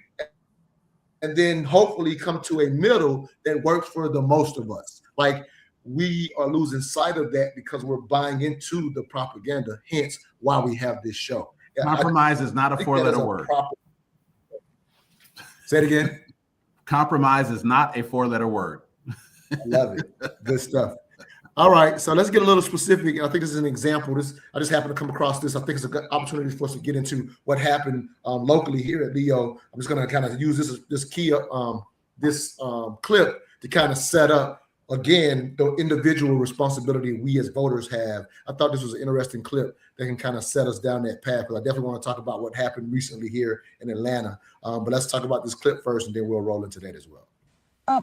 and then hopefully come to a middle that works for the most of us. Like, we are losing sight of that because we're buying into the propaganda, hence why we have this show. Compromise is not a four-letter word. Say it again. Compromise is not a four-letter word. I love it. Good stuff. All right, so let's get a little specific. I think this is an example. I just happened to come across this. I think it's a good opportunity for us to get into what happened locally here at Leo. I'm just going to kind of use this clip to kind of set up, again, the individual responsibility we as voters have. I thought this was an interesting clip that can kind of set us down that path, because I definitely want to talk about what happened recently here in Atlanta. But let's talk about this clip first, and then we'll roll into that as well.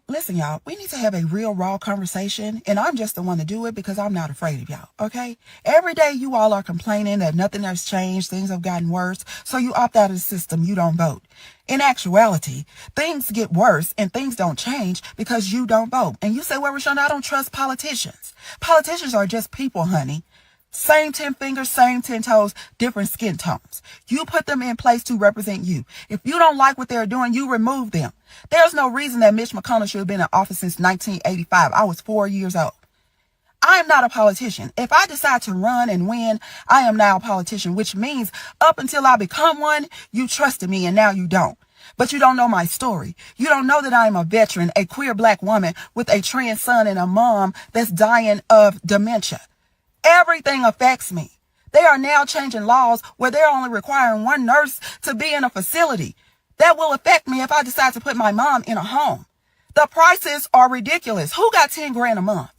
Listen, y'all, we need to have a real raw conversation, and I'm just the one to do it because I'm not afraid of y'all, okay? Every day you all are complaining that nothing has changed, things have gotten worse, so you opt out of the system, you don't vote. In actuality, things get worse and things don't change because you don't vote. And you say, well, Rashonda, I don't trust politicians. Politicians are just people, honey. Same 10 fingers, same 10 toes, different skin tones. You put them in place to represent you. If you don't like what they're doing, you remove them. There's no reason that Mitch McConnell should have been in office since 1985. I was 4 years old. I am not a politician. If I decide to run and win, I am now a politician, which means up until I become one, you trusted me and now you don't. But you don't know my story. You don't know that I am a veteran, a queer black woman with a trans son and a mom that's dying of dementia. Everything affects me. They are now changing laws where they're only requiring one nurse to be in a facility. That will affect me if I decide to put my mom in a home. The prices are ridiculous. Who got 10 grand a month?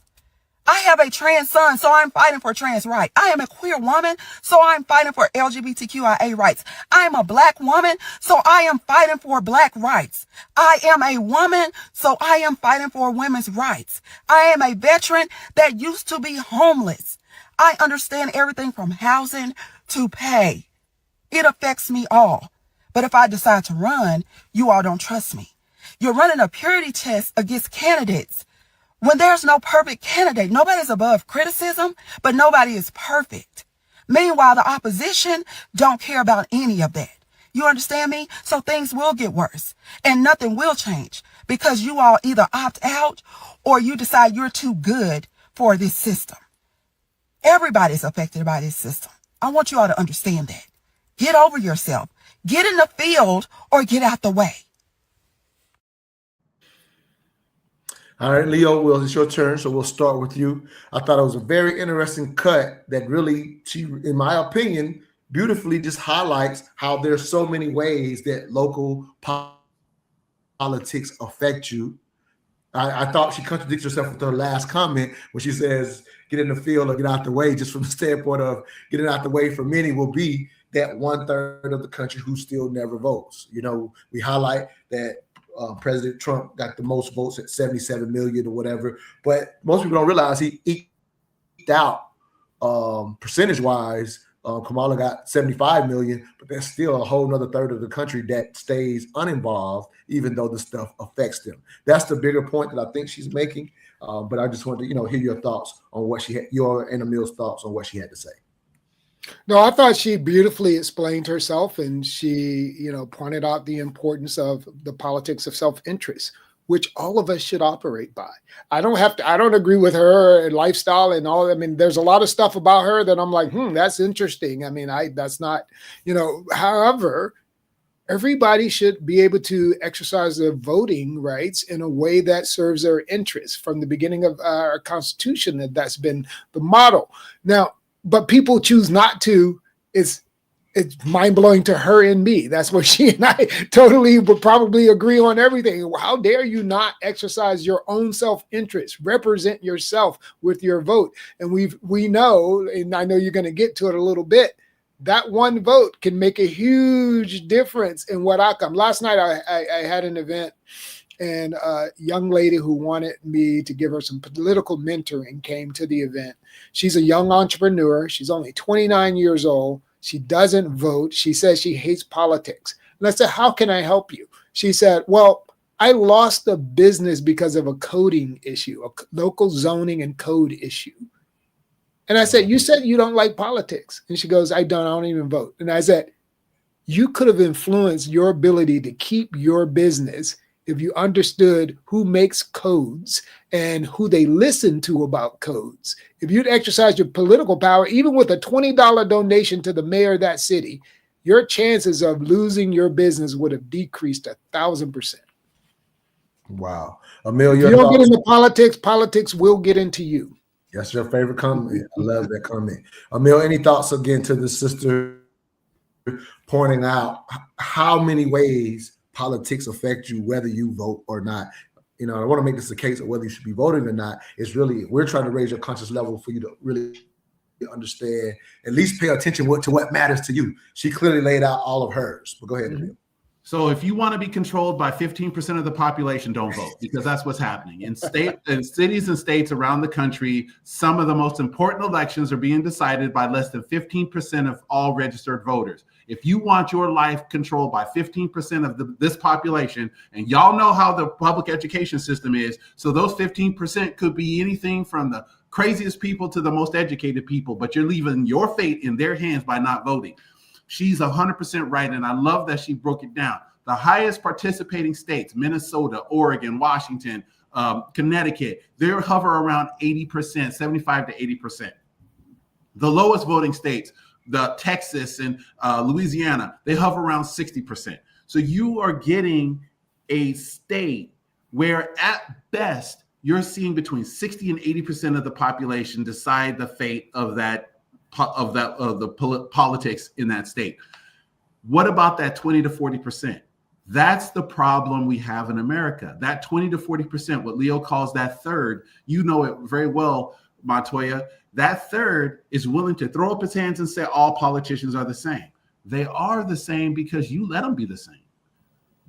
I have a trans son, so I'm fighting for trans rights. I am a queer woman, so I'm fighting for LGBTQIA rights. I am a black woman, so I am fighting for black rights. I am a woman, so I am fighting for women's rights. I am a veteran that used to be homeless. I understand everything from housing to pay. It affects me all. But if I decide to run, you all don't trust me. You're running a purity test against candidates when there's no perfect candidate. Nobody's above criticism, but nobody is perfect. Meanwhile, the opposition don't care about any of that. You understand me? So things will get worse and nothing will change because you all either opt out or you decide you're too good for this system. Everybody's affected by this system. I want you all to understand that. Get over yourself. Get in the field or get out the way. All right, Leo, well, it's your turn, so we'll start with you. I thought it was a very interesting cut that really, in my opinion, beautifully just highlights how there's so many ways that local politics affect you. I thought she contradicts herself with her last comment when she says, get in the field or get out the way, just from the standpoint of getting out the way for many will be that 1/3 of the country who still never votes. You know, we highlight that President Trump got the most votes at 77 million or whatever, but most people don't realize he eked out percentage-wise. Kamala got 75 million, but there's still a whole nother third of the country that stays uninvolved, even though the stuff affects them. That's the bigger point that I think she's making. But I just wanted to, hear your thoughts on what she had, your and Emil's thoughts on what she had to say. No, I thought she beautifully explained herself, and she, pointed out the importance of the politics of self-interest, which all of us should operate by. I don't agree with her lifestyle and all. I mean, there's a lot of stuff about her that I'm like, that's interesting. I mean, that's not, however, everybody should be able to exercise their voting rights in a way that serves their interests. From the beginning of our Constitution, that's been the model. Now, but people choose not to. It's mind-blowing to her and me. That's what she and I totally would probably agree on everything. How dare you not exercise your own self-interest, represent yourself with your vote? And we know, and I know you're going to get to it a little bit, that one vote can make a huge difference in what outcome. Last night I had an event, and a young lady who wanted me to give her some political mentoring came to the event. She's a young entrepreneur. She's only 29 years old. She doesn't vote. She says she hates politics. And I said, how can I help you? She said, well, I lost a business because of a coding issue, a local zoning and code issue. And I said, you said you don't like politics. And she goes, I don't even vote. And I said, you could have influenced your ability to keep your business if you understood who makes codes and who they listen to about codes. If you'd exercise your political power, even with a $20 donation to the mayor of that city, your chances of losing your business would have decreased 1,000%. Wow. Emil, if you don't get into politics, politics will get into you. That's your favorite comment. I love that comment. Emil, any thoughts again to the sister pointing out how many ways politics affect you, whether you vote or not? I want to make this a case of whether you should be voting or not. It's really, we're trying to raise your conscious level for you to really understand, at least pay attention to what matters to you. She clearly laid out all of hers, but go ahead. Mm-hmm. So if you want to be controlled by 15% of the population, don't vote, because that's what's happening. In cities and states around the country, some of the most important elections are being decided by less than 15% of all registered voters. If you want your life controlled by 15% of this population, and y'all know how the public education system is, so those 15% could be anything from the craziest people to the most educated people, but you're leaving your fate in their hands by not voting. She's 100% right, and I love that she broke it down. The highest participating states, Minnesota, Oregon, Washington, Connecticut, they hover around 80%, 75 to 80%. The lowest voting states, the Texas and Louisiana, they hover around 60%. So you are getting a state where at best you're seeing between 60 and 80% of the population decide the fate of the politics in that state. What about that 20 to 40%? That's the problem we have in America. That 20 to 40%, what Leo calls that third, you know it very well, Montoya. That third is willing to throw up his hands and say all politicians are the same. They are the same because you let them be the same.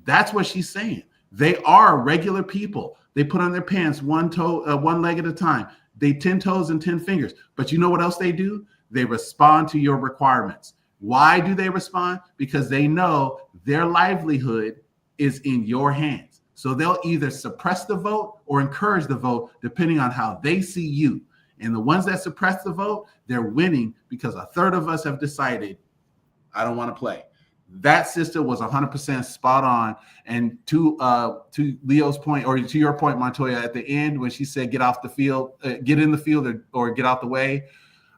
That's what she's saying. They are regular people. They put on their pants one leg at a time. They 10 toes and 10 fingers. But you know what else they do? They respond to your requirements. Why do they respond? Because they know their livelihood is in your hands. So they'll either suppress the vote or encourage the vote, depending on how they see you. And the ones that suppress the vote, they're winning because a third of us have decided, I don't want to play. That sister was 100% spot on. And to Leo's point, or to your point, Montoya, at the end when she said get off the field, get in the field or get out the way,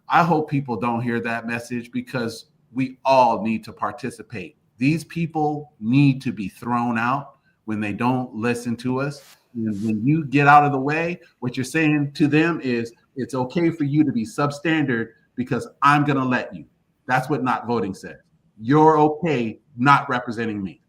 I hope people don't hear that message, because we all need to participate. These people need to be thrown out when they don't listen to us. And when you get out of the way, what you're saying to them is it's okay for you to be substandard because I'm going to let you. That's what not voting says. You're okay not representing me.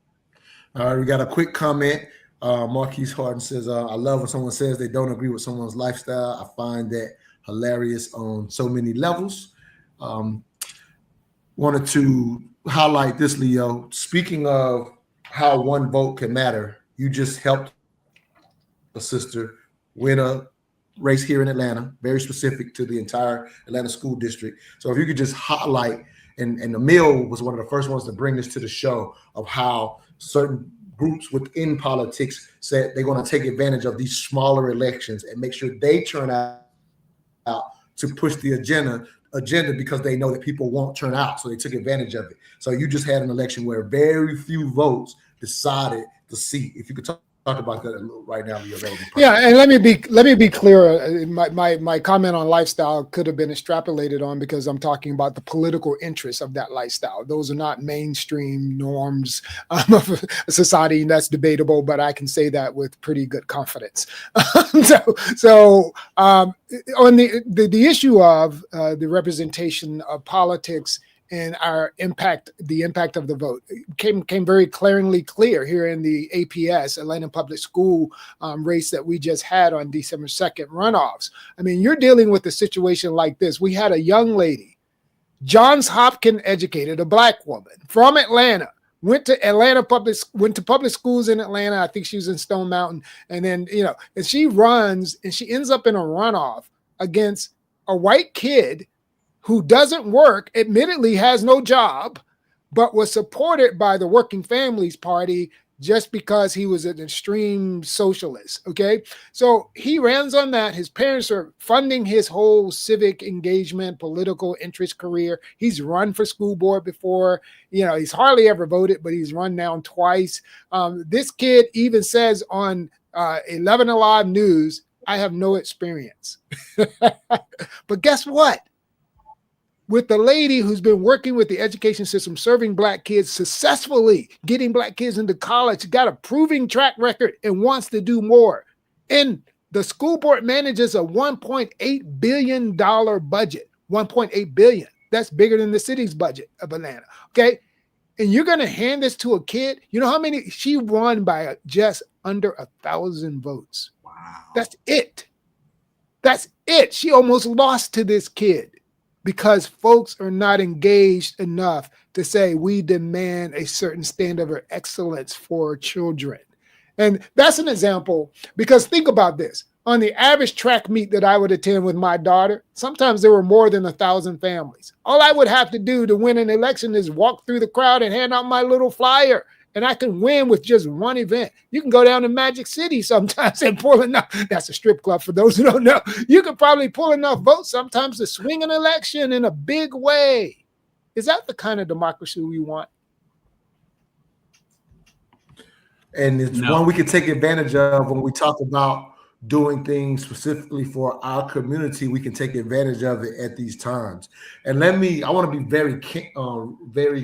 All right, we got a quick comment. Marquise Harden says, I love when someone says they don't agree with someone's lifestyle. I find that hilarious on so many levels. Wanted to highlight this, Leo. Speaking of how one vote can matter, you just helped a sister win a race here in Atlanta, very specific to the entire Atlanta school district. So if you could just highlight, and Emil was one of the first ones to bring this to the show, of how certain groups within politics said they're going to take advantage of these smaller elections and make sure they turn out to push the agenda because they know that people won't turn out. So they took advantage of it. So you just had an election where very few votes decided the seat. If you could talk about that a little right now, Leo. Yeah, and let me be clear. My comment on lifestyle could have been extrapolated on because I'm talking about the political interests of that lifestyle. Those are not mainstream norms of society, and that's debatable. But I can say that with pretty good confidence. So on the issue of the representation of politics and our impact, the impact of the vote came very glaringly clear here in the APS, Atlanta Public School race that we just had on December 2nd runoffs. I mean, you're dealing with a situation like this. We had a young lady, Johns Hopkins educated, a Black woman from Atlanta, went to public schools in Atlanta. I think she was in Stone Mountain. And then, and she runs and she ends up in a runoff against a white kid who doesn't work, admittedly has no job, but was supported by the Working Families Party just because he was an extreme socialist, okay? So he runs on that. His parents are funding his whole civic engagement, political interest career. He's run for school board before. He's hardly ever voted, but he's run down twice. This kid even says on 11 Alive News, I have no experience. But guess what? With the lady who's been working with the education system, serving Black kids successfully, getting Black kids into college, got a proving track record and wants to do more. And the school board manages a $1.8 billion budget, $1.8 billion. That's bigger than the city's budget of Atlanta, okay? And you're going to hand this to a kid? You know how many? She won by just under 1,000 votes. Wow. That's it. She almost lost to this kid, because folks are not engaged enough to say we demand a certain standard of excellence for children. And that's an example, because think about this. On the average track meet that I would attend with my daughter, sometimes there were more than 1,000 families. All I would have to do to win an election is walk through the crowd and hand out my little flyer, and I can win with just one event. You can go down to Magic City sometimes and pull enough. That's a strip club for those who don't know. You could probably pull enough votes sometimes to swing an election in a big way. Is that the kind of democracy we want? And it's one we can take advantage of when we talk about doing things specifically for our community. We can take advantage of it at these times. And I want to be very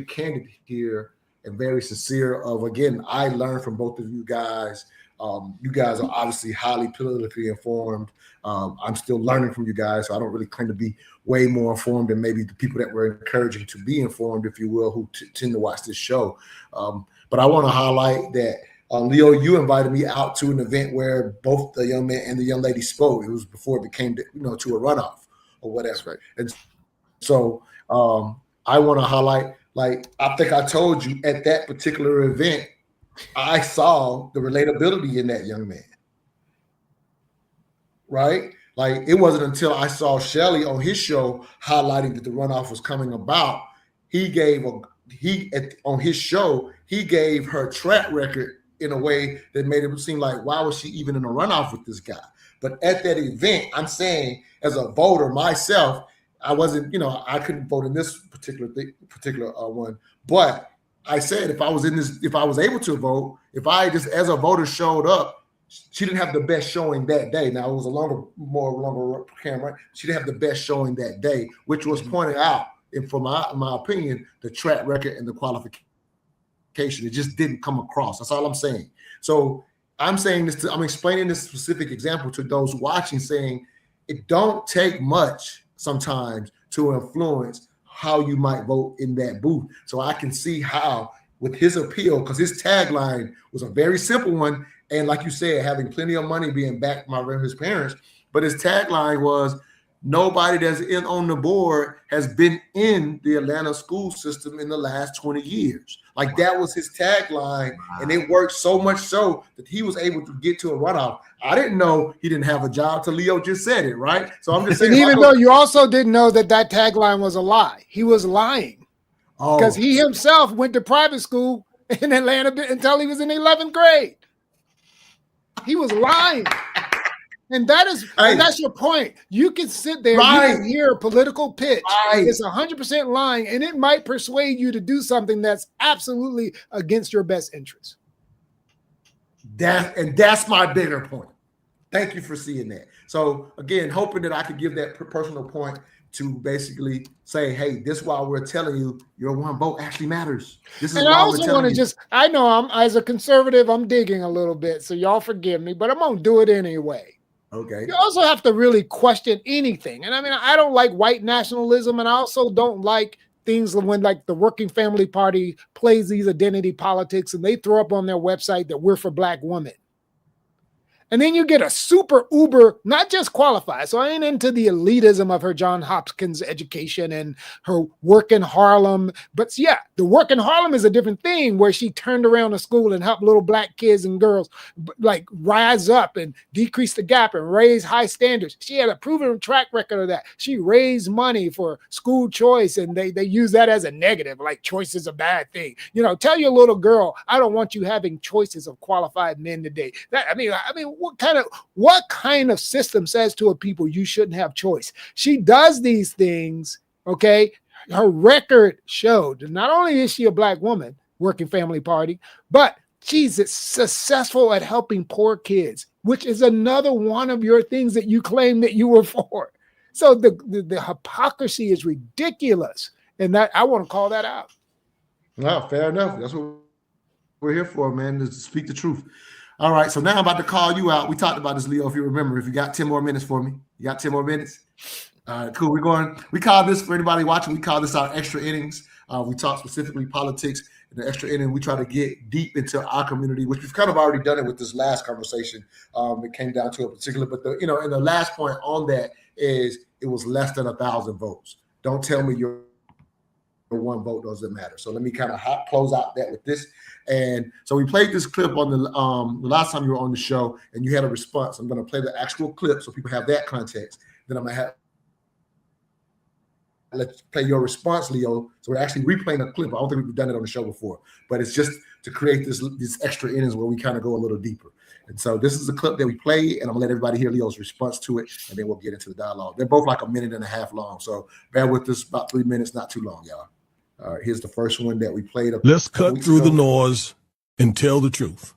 candid here and very sincere again, I learned from both of you guys. You guys are obviously highly politically informed. I'm still learning from you guys, so I don't really claim to be way more informed than maybe the people that were encouraging to be informed, if you will, who tend to watch this show. But I want to highlight that, Leo, you invited me out to an event where both the young man and the young lady spoke. It was before it became, to a runoff or whatever. That's right. And so I want to highlight, I think I told you at that particular event, I saw the relatability in that young man, right? It wasn't until I saw Shelly on his show highlighting that the runoff was coming about. On his show, he gave her track record in a way that made it seem like, why was she even in a runoff with this guy? But at that event, I'm saying as a voter myself, I wasn't, I couldn't vote in this particular one. But I said if I was able to vote, if I just as a voter showed up, she didn't have the best showing that day. Now it was a longer camera. She didn't have the best showing that day, which was pointed out, and for my opinion, the track record and the qualification. It just didn't come across. That's all I'm saying. So I'm saying this. I'm explaining this specific example to those watching, saying it don't take much sometimes to influence how you might vote in that booth. So I can see how, with his appeal, because his tagline was a very simple one, and like you said, having plenty of money, being backed by his parents, but his tagline was, nobody that's on the board has been in the Atlanta school system in the last 20 years. Like that was his tagline, and it worked so much so that he was able to get to a runoff. I didn't know he didn't have a job till Leo just said it, right? So I'm just saying. And even though you also didn't know that tagline was a lie, he was lying because he himself went to private school in Atlanta until he was in 11th grade. He was lying. And that's your point. You can sit there, right. You can hear a political pitch. Right. It's 100% lying, and it might persuade you to do something that's absolutely against your best interest. That's my bigger point. Thank you for seeing that. So again, hoping that I could give that personal point to basically say, hey, this is why we're telling you your one vote actually matters. This is and why I also we're telling want to I know I'm as a conservative, I'm digging a little bit, so y'all forgive me, but I'm gonna do it anyway. Okay. You also have to really question anything. And I mean, I don't like white nationalism, and I also don't like things when like the Working Family Party plays these identity politics and they throw up on their website that we're for Black women. And then you get a super uber, not just qualified. So I ain't into the elitism of her John Hopkins education and her work in Harlem. But yeah, the work in Harlem is a different thing where she turned around the school and helped little Black kids and girls like rise up and decrease the gap and raise high standards. She had a proven track record of that. She raised money for school choice, and they use that as a negative, like choice is a bad thing. Tell your little girl, I don't want you having choices of qualified men today. I mean, what kind of system says to a people you shouldn't have choice? She does these things, okay? Her record showed not only is she a Black woman, Working Family Party, but she's successful at helping poor kids, which is another one of your things that you claim that you were for. So the hypocrisy is ridiculous, and that I want to call that out. No, fair enough. That's what we're here for, man, is to speak the truth. All right, so now I'm about to call you out. We talked about this, Leo, if you remember. If you got 10 more minutes for me. You got 10 more minutes? All right, cool. We call this, for anybody watching, we call this our extra innings. We talk specifically politics. In the extra inning, we try to get deep into our community, which we've kind of already done it with this last conversation. It came down to a particular, but and the last point on that is it was less than 1,000 votes. Don't tell me your one vote doesn't matter. So let me kind of close out that with this. And so we played this clip on the last time you were on the show, and you had a response. I'm going to play the actual clip so people have that context. Then I'm going to let's play your response, Leo. So we're actually replaying a clip. I don't think we've done it on the show before, but it's just to create these extra innings where we kind of go a little deeper. And so this is the clip that we played, and I'm gonna let everybody hear Leo's response to it, and then we'll get into the dialogue. They're both like a minute and a half long, so bear with us, about 3 minutes, not too long, y'all. All right, here's the first one that we played. Let's cut through the noise and tell the truth.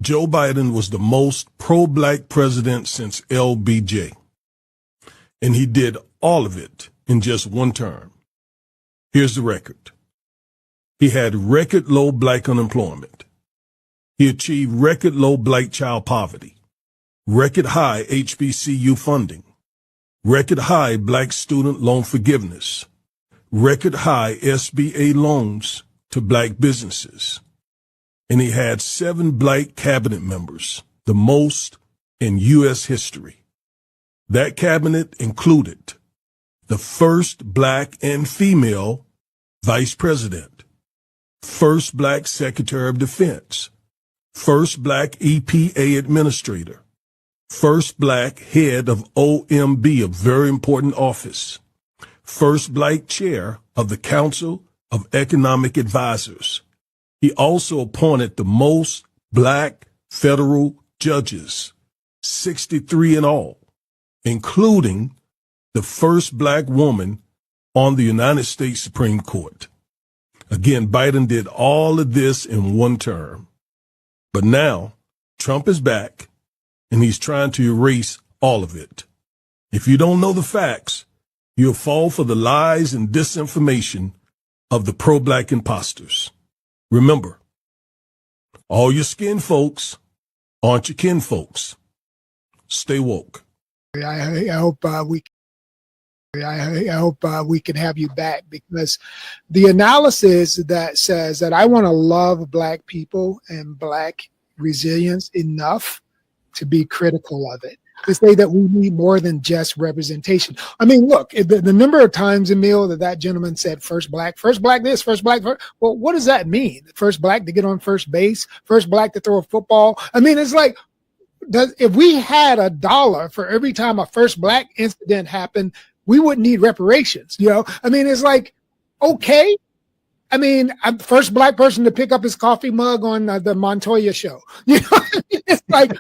Joe Biden was the most pro-Black president since LBJ, and he did all of it in just one term. Here's the record. He had record low Black unemployment. He achieved record low Black child poverty, record high HBCU funding, record high Black student loan forgiveness, record high SBA loans to Black businesses. And he had 7 Black cabinet members, the most in U.S. history. That cabinet included the first Black and female vice president, first Black secretary of defense, first Black EPA administrator, first Black head of OMB, a very important office, first Black chair of the Council of Economic Advisors. He also appointed the most black federal judges, 63 in all, including the first black woman on the United States Supreme Court. Again, Biden did all of this in one term. But now Trump is back and he's trying to erase all of it. If you don't know the facts, you'll fall for the lies and disinformation of the pro-black imposters. Remember, all your skin folks aren't your kin folks. Stay woke. I hope we can have you back, because the analysis that says that I want to love black people and black resilience enough to be critical of it, to say that we need more than just representation. I mean, look, the number of times, Emil, that gentleman said first black this, first black. Well, what does that mean? First black to get on first base, first black to throw a football. I mean, it's like, if we had $1 for every time a first black incident happened, we wouldn't need reparations. I mean, it's like, okay. I mean, I'm the first black person to pick up his coffee mug on the Montoya show. It's like,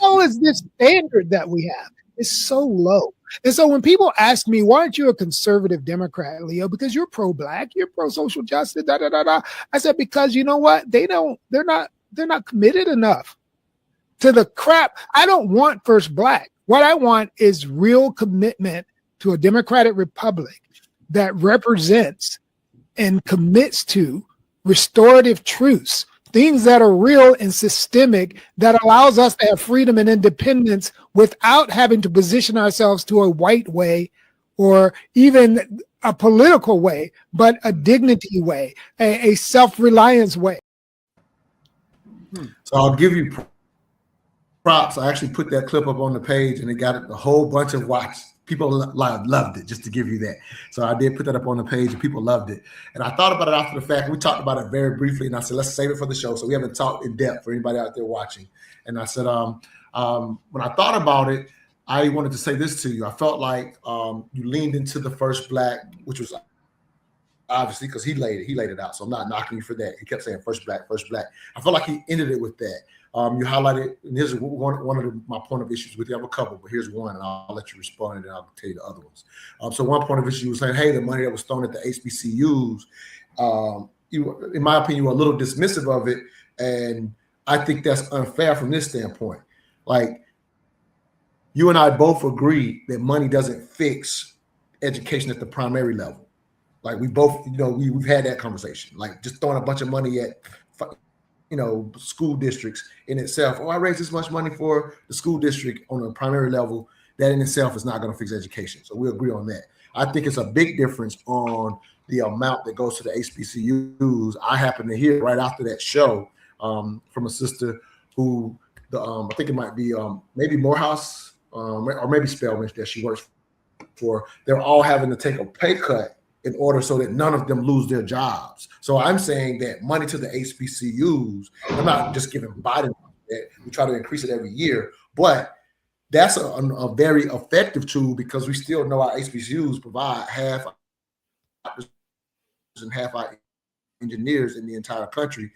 how is this standard that we have? It's so low. And so when people ask me, why aren't you a conservative Democrat, Leo? Because you're pro-black, you're pro-social justice, da da da da. I said, because you know what? They're not committed enough to the crap. I don't want first black. What I want is real commitment to a democratic republic that represents and commits to restorative truths, things that are real and systemic, that allows us to have freedom and independence without having to position ourselves to a white way or even a political way, but a dignity way, a self-reliance way. So I'll give you props. I actually put that clip up on the page and it got a whole bunch of watches. People loved it, just to give you that. So I did put that up on the page and people loved it. And I thought about it after the fact. We talked about it very briefly and I said, let's save it for the show. So we haven't talked in depth for anybody out there watching. And I said, when I thought about it, I wanted to say this to you. I felt like you leaned into the first black, which was obviously because he laid it out. So I'm not knocking you for that. He kept saying first black, first black. I felt like he ended it with that. You highlighted, and here's one of my point of issues with you. I have a couple, but here's one, and I'll let you respond, and then I'll tell you the other ones. So one point of issue was saying, hey, the money that was thrown at the HBCUs, in my opinion, you were a little dismissive of it, and I think that's unfair from this standpoint. Like, you and I both agree that money doesn't fix education at the primary level. Like, we both, we've had that conversation. Like, just throwing a bunch of money at school districts in itself. Oh, I raised this much money for the school district on a primary level. That in itself is not going to fix education. So we agree on that. I think it's a big difference on the amount that goes to the HBCUs. I happened to hear right after that show from a sister who, I think it might be maybe Morehouse or maybe Spelman that she works for. They're all having to take a pay cut in order so that none of them lose their jobs. So I'm saying that money to the HBCUs, I'm not just giving Biden that. We try to increase it every year, but that's a very effective tool because we still know our HBCUs provide half our engineers in the entire country,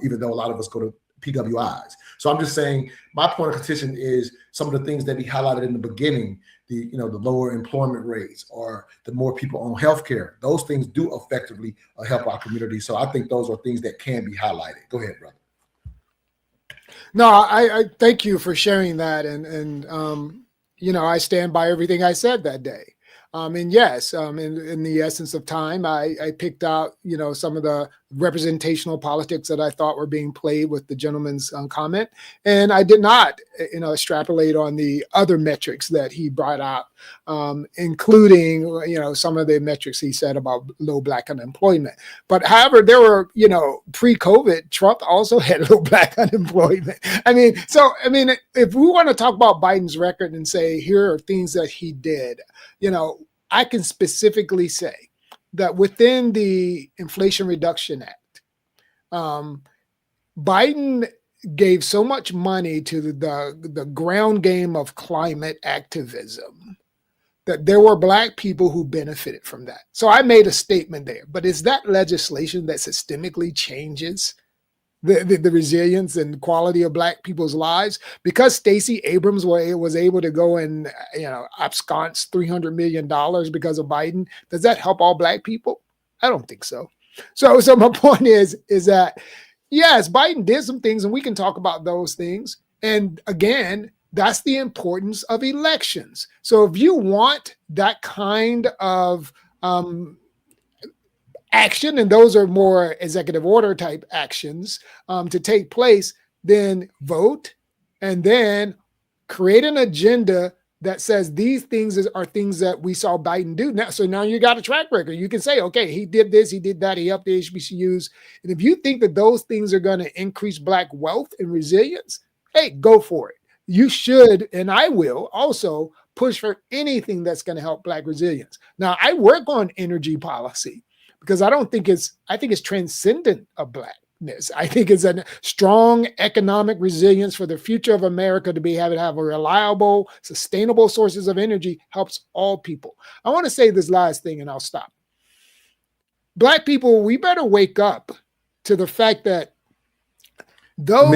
even though a lot of us go to PWIs. So I'm just saying my point of contention is some of the things that he highlighted in the beginning, the lower employment rates or the more people on healthcare, those things do effectively help our community. So I think those are things that can be highlighted. Go ahead, brother. No, I thank you for sharing that. And I stand by everything I said that day. And yes, in the essence of time, I picked out, some of the representational politics that I thought were being played with the gentleman's comment. And I did not, extrapolate on the other metrics that he brought out, including, some of the metrics he said about low black unemployment. But however, there were, pre-COVID, Trump also had low black unemployment. If we want to talk about Biden's record and say, here are things that he did, I can specifically say that within the Inflation Reduction Act, Biden gave so much money to the ground game of climate activism that there were black people who benefited from that. So I made a statement there, but is that legislation that systemically changes the resilience and quality of Black people's lives? Because Stacey Abrams was able to go and abscond $300 million because of Biden, does that help all Black people? I don't think so. So my point is that yes, Biden did some things, and we can talk about those things. And again, that's the importance of elections. So if you want that kind of action, and those are more executive order type actions to take place, then vote and then create an agenda that says these things are things that we saw Biden do. Now you got a track record. You can say, okay, he did this, he did that, he helped the HBCUs. And if you think that those things are going to increase Black wealth and resilience, hey, go for it. You should, and I will also push for anything that's going to help Black resilience. Now, I work on energy policy because I think it's transcendent of Blackness. I think it's a strong economic resilience for the future of America to have a reliable, sustainable sources of energy helps all people. I want to say this last thing and I'll stop. Black people, we better wake up to the fact that though we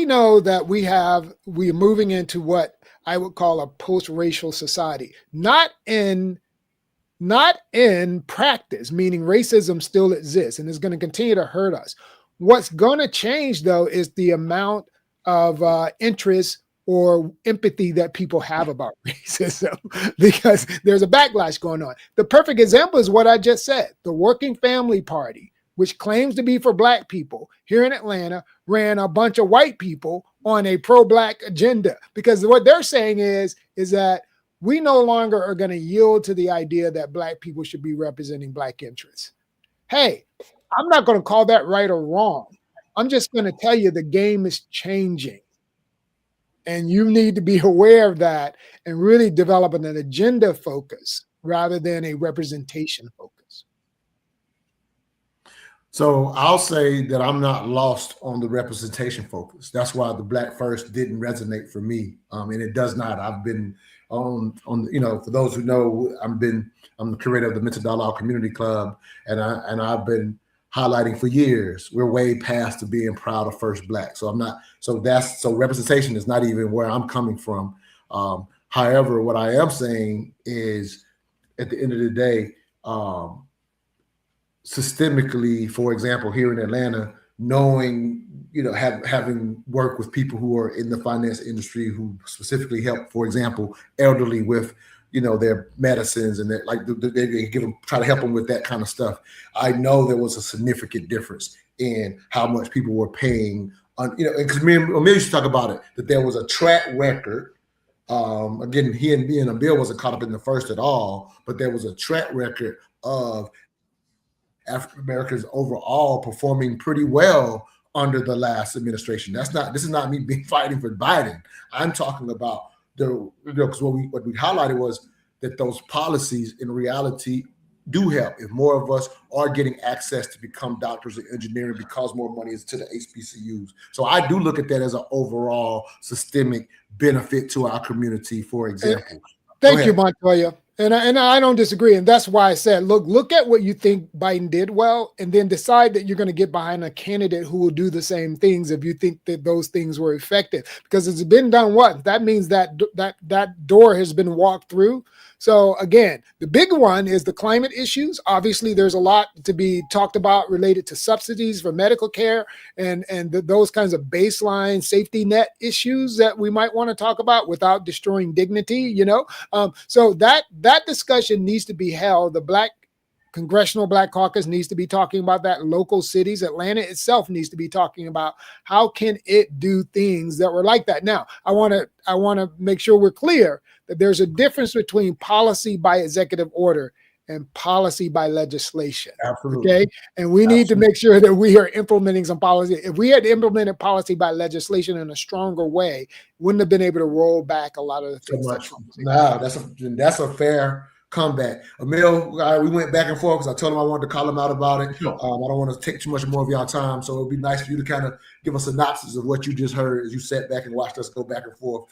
know that we are moving into what I would call a post-racial society, not in practice, meaning racism still exists and is going to continue to hurt us. What's going to change, though, is the amount of interest or empathy that people have about racism, because there's a backlash going on. The perfect example is what I just said. The Working Family Party, which claims to be for Black people here in Atlanta, ran a bunch of white people on a pro-Black agenda, because what they're saying is that we no longer are going to yield to the idea that Black people should be representing Black interests. Hey, I'm not going to call that right or wrong. I'm just going to tell you the game is changing. And you need to be aware of that and really develop an agenda focus rather than a representation focus. So I'll say that I'm not lost on the representation focus. That's why the Black First didn't resonate for me. And it does not. I've been on for those who know, I'm the curator of the Mental Dialogue Community Club, and I've been highlighting for years. We're way past to being proud of First Black. So representation is not even where I'm coming from. However, what I am saying is, at the end of the day, systemically, for example, here in Atlanta, knowing, having worked with people who are in the finance industry who specifically help, for example, elderly with, their medicines and they try to help them with that kind of stuff. I know there was a significant difference in how much people were paying because me and Emil used to talk about it, that there was a track record. Again, he and Emil wasn't caught up in the first at all, but there was a track record of African Americans overall performing pretty well under the last administration. This is not me fighting for Biden. I'm talking about because what we highlighted was that those policies in reality do help. If more of us are getting access to become doctors of engineering because more money is to the HBCUs. So I do look at that as an overall systemic benefit to our community, for example. Thank you, Montoya. And I don't disagree. And that's why I said, look at what you think Biden did well, and then decide that you're going to get behind a candidate who will do the same things if you think that those things were effective. Because it's been done once. That means that door has been walked through. So again, the big one is the climate issues. Obviously, there's a lot to be talked about related to subsidies for medical care and those kinds of baseline safety net issues that we might want to talk about without destroying dignity, So that discussion needs to be held. The Congressional Black Caucus needs to be talking about that. Local cities, Atlanta itself needs to be talking about how can it do things that were like that. Now, I want to make sure we're clear that there's a difference between policy by executive order and policy by legislation. Absolutely. Okay. And we need to make sure that we are implementing some policy. If we had implemented policy by legislation in a stronger way, wouldn't have been able to roll back a lot of the things. That's a fair comeback. Emil, we went back and forth because I told him I wanted to call him out about it. Sure. I don't want to take too much more of y'all time. So it'd be nice for you to kind of give a synopsis of what you just heard as you sat back and watched us go back and forth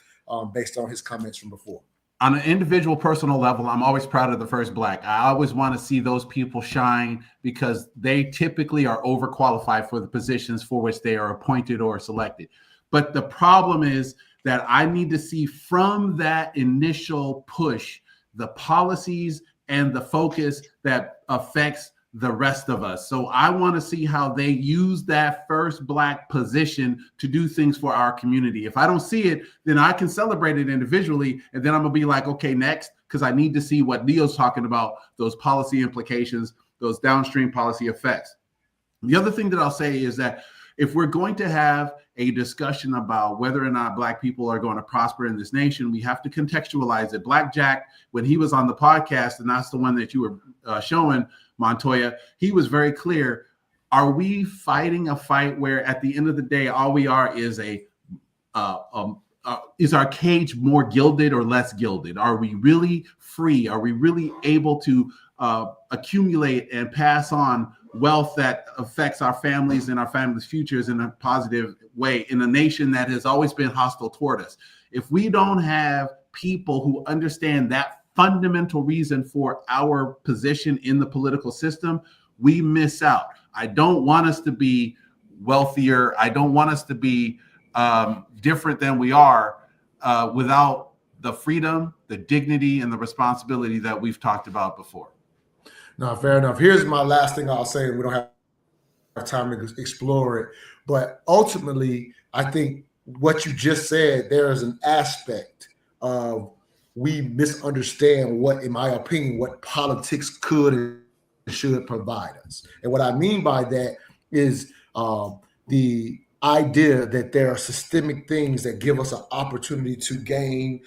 based on his comments from before. on an individual personal level, I'm always proud of the first Black. I always want to see those people shine because they typically are overqualified for the positions for which they are appointed or selected. But the problem is that I need to see from that initial push the policies and the focus that affects the rest of us. So I want to see how they use that first Black position to do things for our community. If I don't see it, then I can celebrate it individually. And then I'm gonna be like, okay, next, because I need to see what Neo's talking about, those policy implications, those downstream policy effects. The other thing that I'll say is that if we're going to have a discussion about whether or not Black people are going to prosper in this nation, we have to contextualize it. Black Jack, when he was on the podcast, and that's the one that you were showing, Montoya, he was very clear. Are we fighting a fight where at the end of the day, all we are is is our cage more gilded or less gilded? Are we really free? Are we really able to accumulate and pass on wealth that affects our families and our families' futures in a positive way in a nation that has always been hostile toward us? If we don't have people who understand that fundamental reason for our position in the political system, we miss out. I don't want us to be wealthier. I don't want us to be different than we are without the freedom, the dignity, and the responsibility that we've talked about before. No, fair enough. Here's my last thing I'll say, and we don't have time to explore it. But ultimately, I think what you just said, there is an aspect of we misunderstand what, in my opinion, what politics could and should provide us. And what I mean by that is the idea that there are systemic things that give us an opportunity to gain,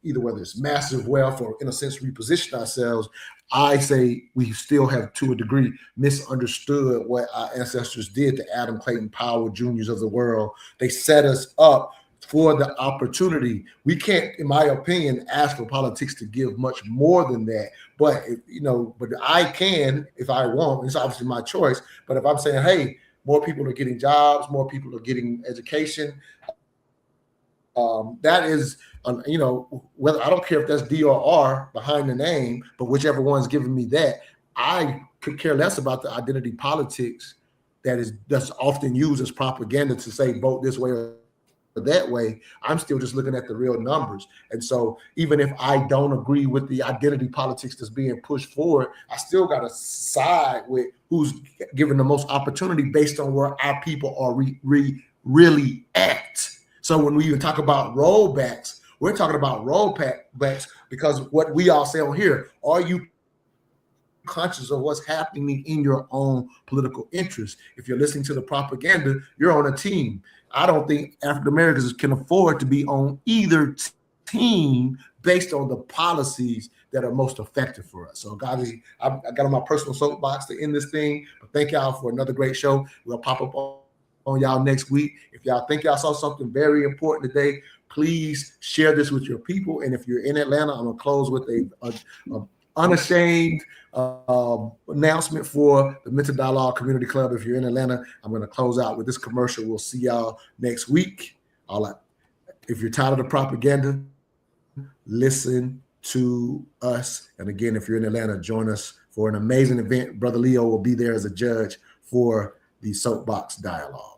either whether it's massive wealth or, in a sense, reposition ourselves. I say we still have, to a degree, misunderstood what our ancestors did to Adam Clayton Powell Juniors of the world. They set us up for the opportunity. We can't, in my opinion, ask for politics to give much more than that. But, but I can if I want. It's obviously my choice. But if I'm saying, hey, more people are getting jobs, more people are getting education, that is, whether, I don't care if that's D or R behind the name, but whichever one's giving me that, I could care less about the identity politics that's often used as propaganda to say vote this way or that way. I'm still just looking at the real numbers. And so even if I don't agree with the identity politics that's being pushed forward, I still got to side with who's given the most opportunity based on where our people are really at. So when we even talk about rollbacks, we're talking about rollbacks because what we all say on here, are you conscious of what's happening in your own political interest? If you're listening to the propaganda, you're on a team. I don't think African Americans can afford to be on either team based on the policies that are most effective for us. So, guys, I got on my personal soapbox to end this thing. But thank y'all for another great show. We'll pop up on y'all next week. If y'all think y'all saw something very important today, please share this with your people. And if you're in Atlanta, I'm gonna close with a unashamed announcement for the Mental Dialogue Community Club. If you're in Atlanta, I'm going to close out with this commercial. We'll see y'all next week. If you're tired of the propaganda, listen to us. And again, if you're in Atlanta, join us for an amazing event. Brother Leo will be there as a judge for the Soapbox Dialogue.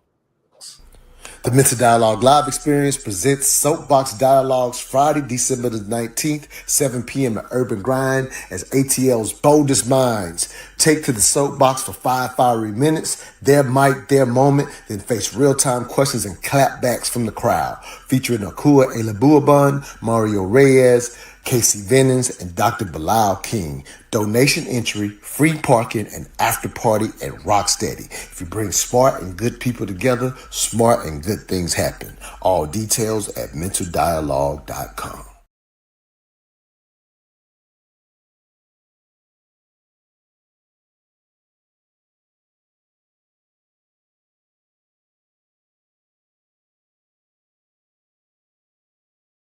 The Mental Dialogue Live Experience presents Soapbox Dialogues Friday, December the 19th, 7 p.m. at Urban Grind as ATL's boldest minds take to the soapbox for 5 fiery minutes, their mic, their moment, then face real-time questions and clapbacks from the crowd, featuring Akua Elabuabun, Mario Reyes, Casey Venens, and Dr. Bilal King. Donation entry, free parking, and after party at Rocksteady. If you bring smart and good people together, smart and good things happen. All details at mentaldialogue.com.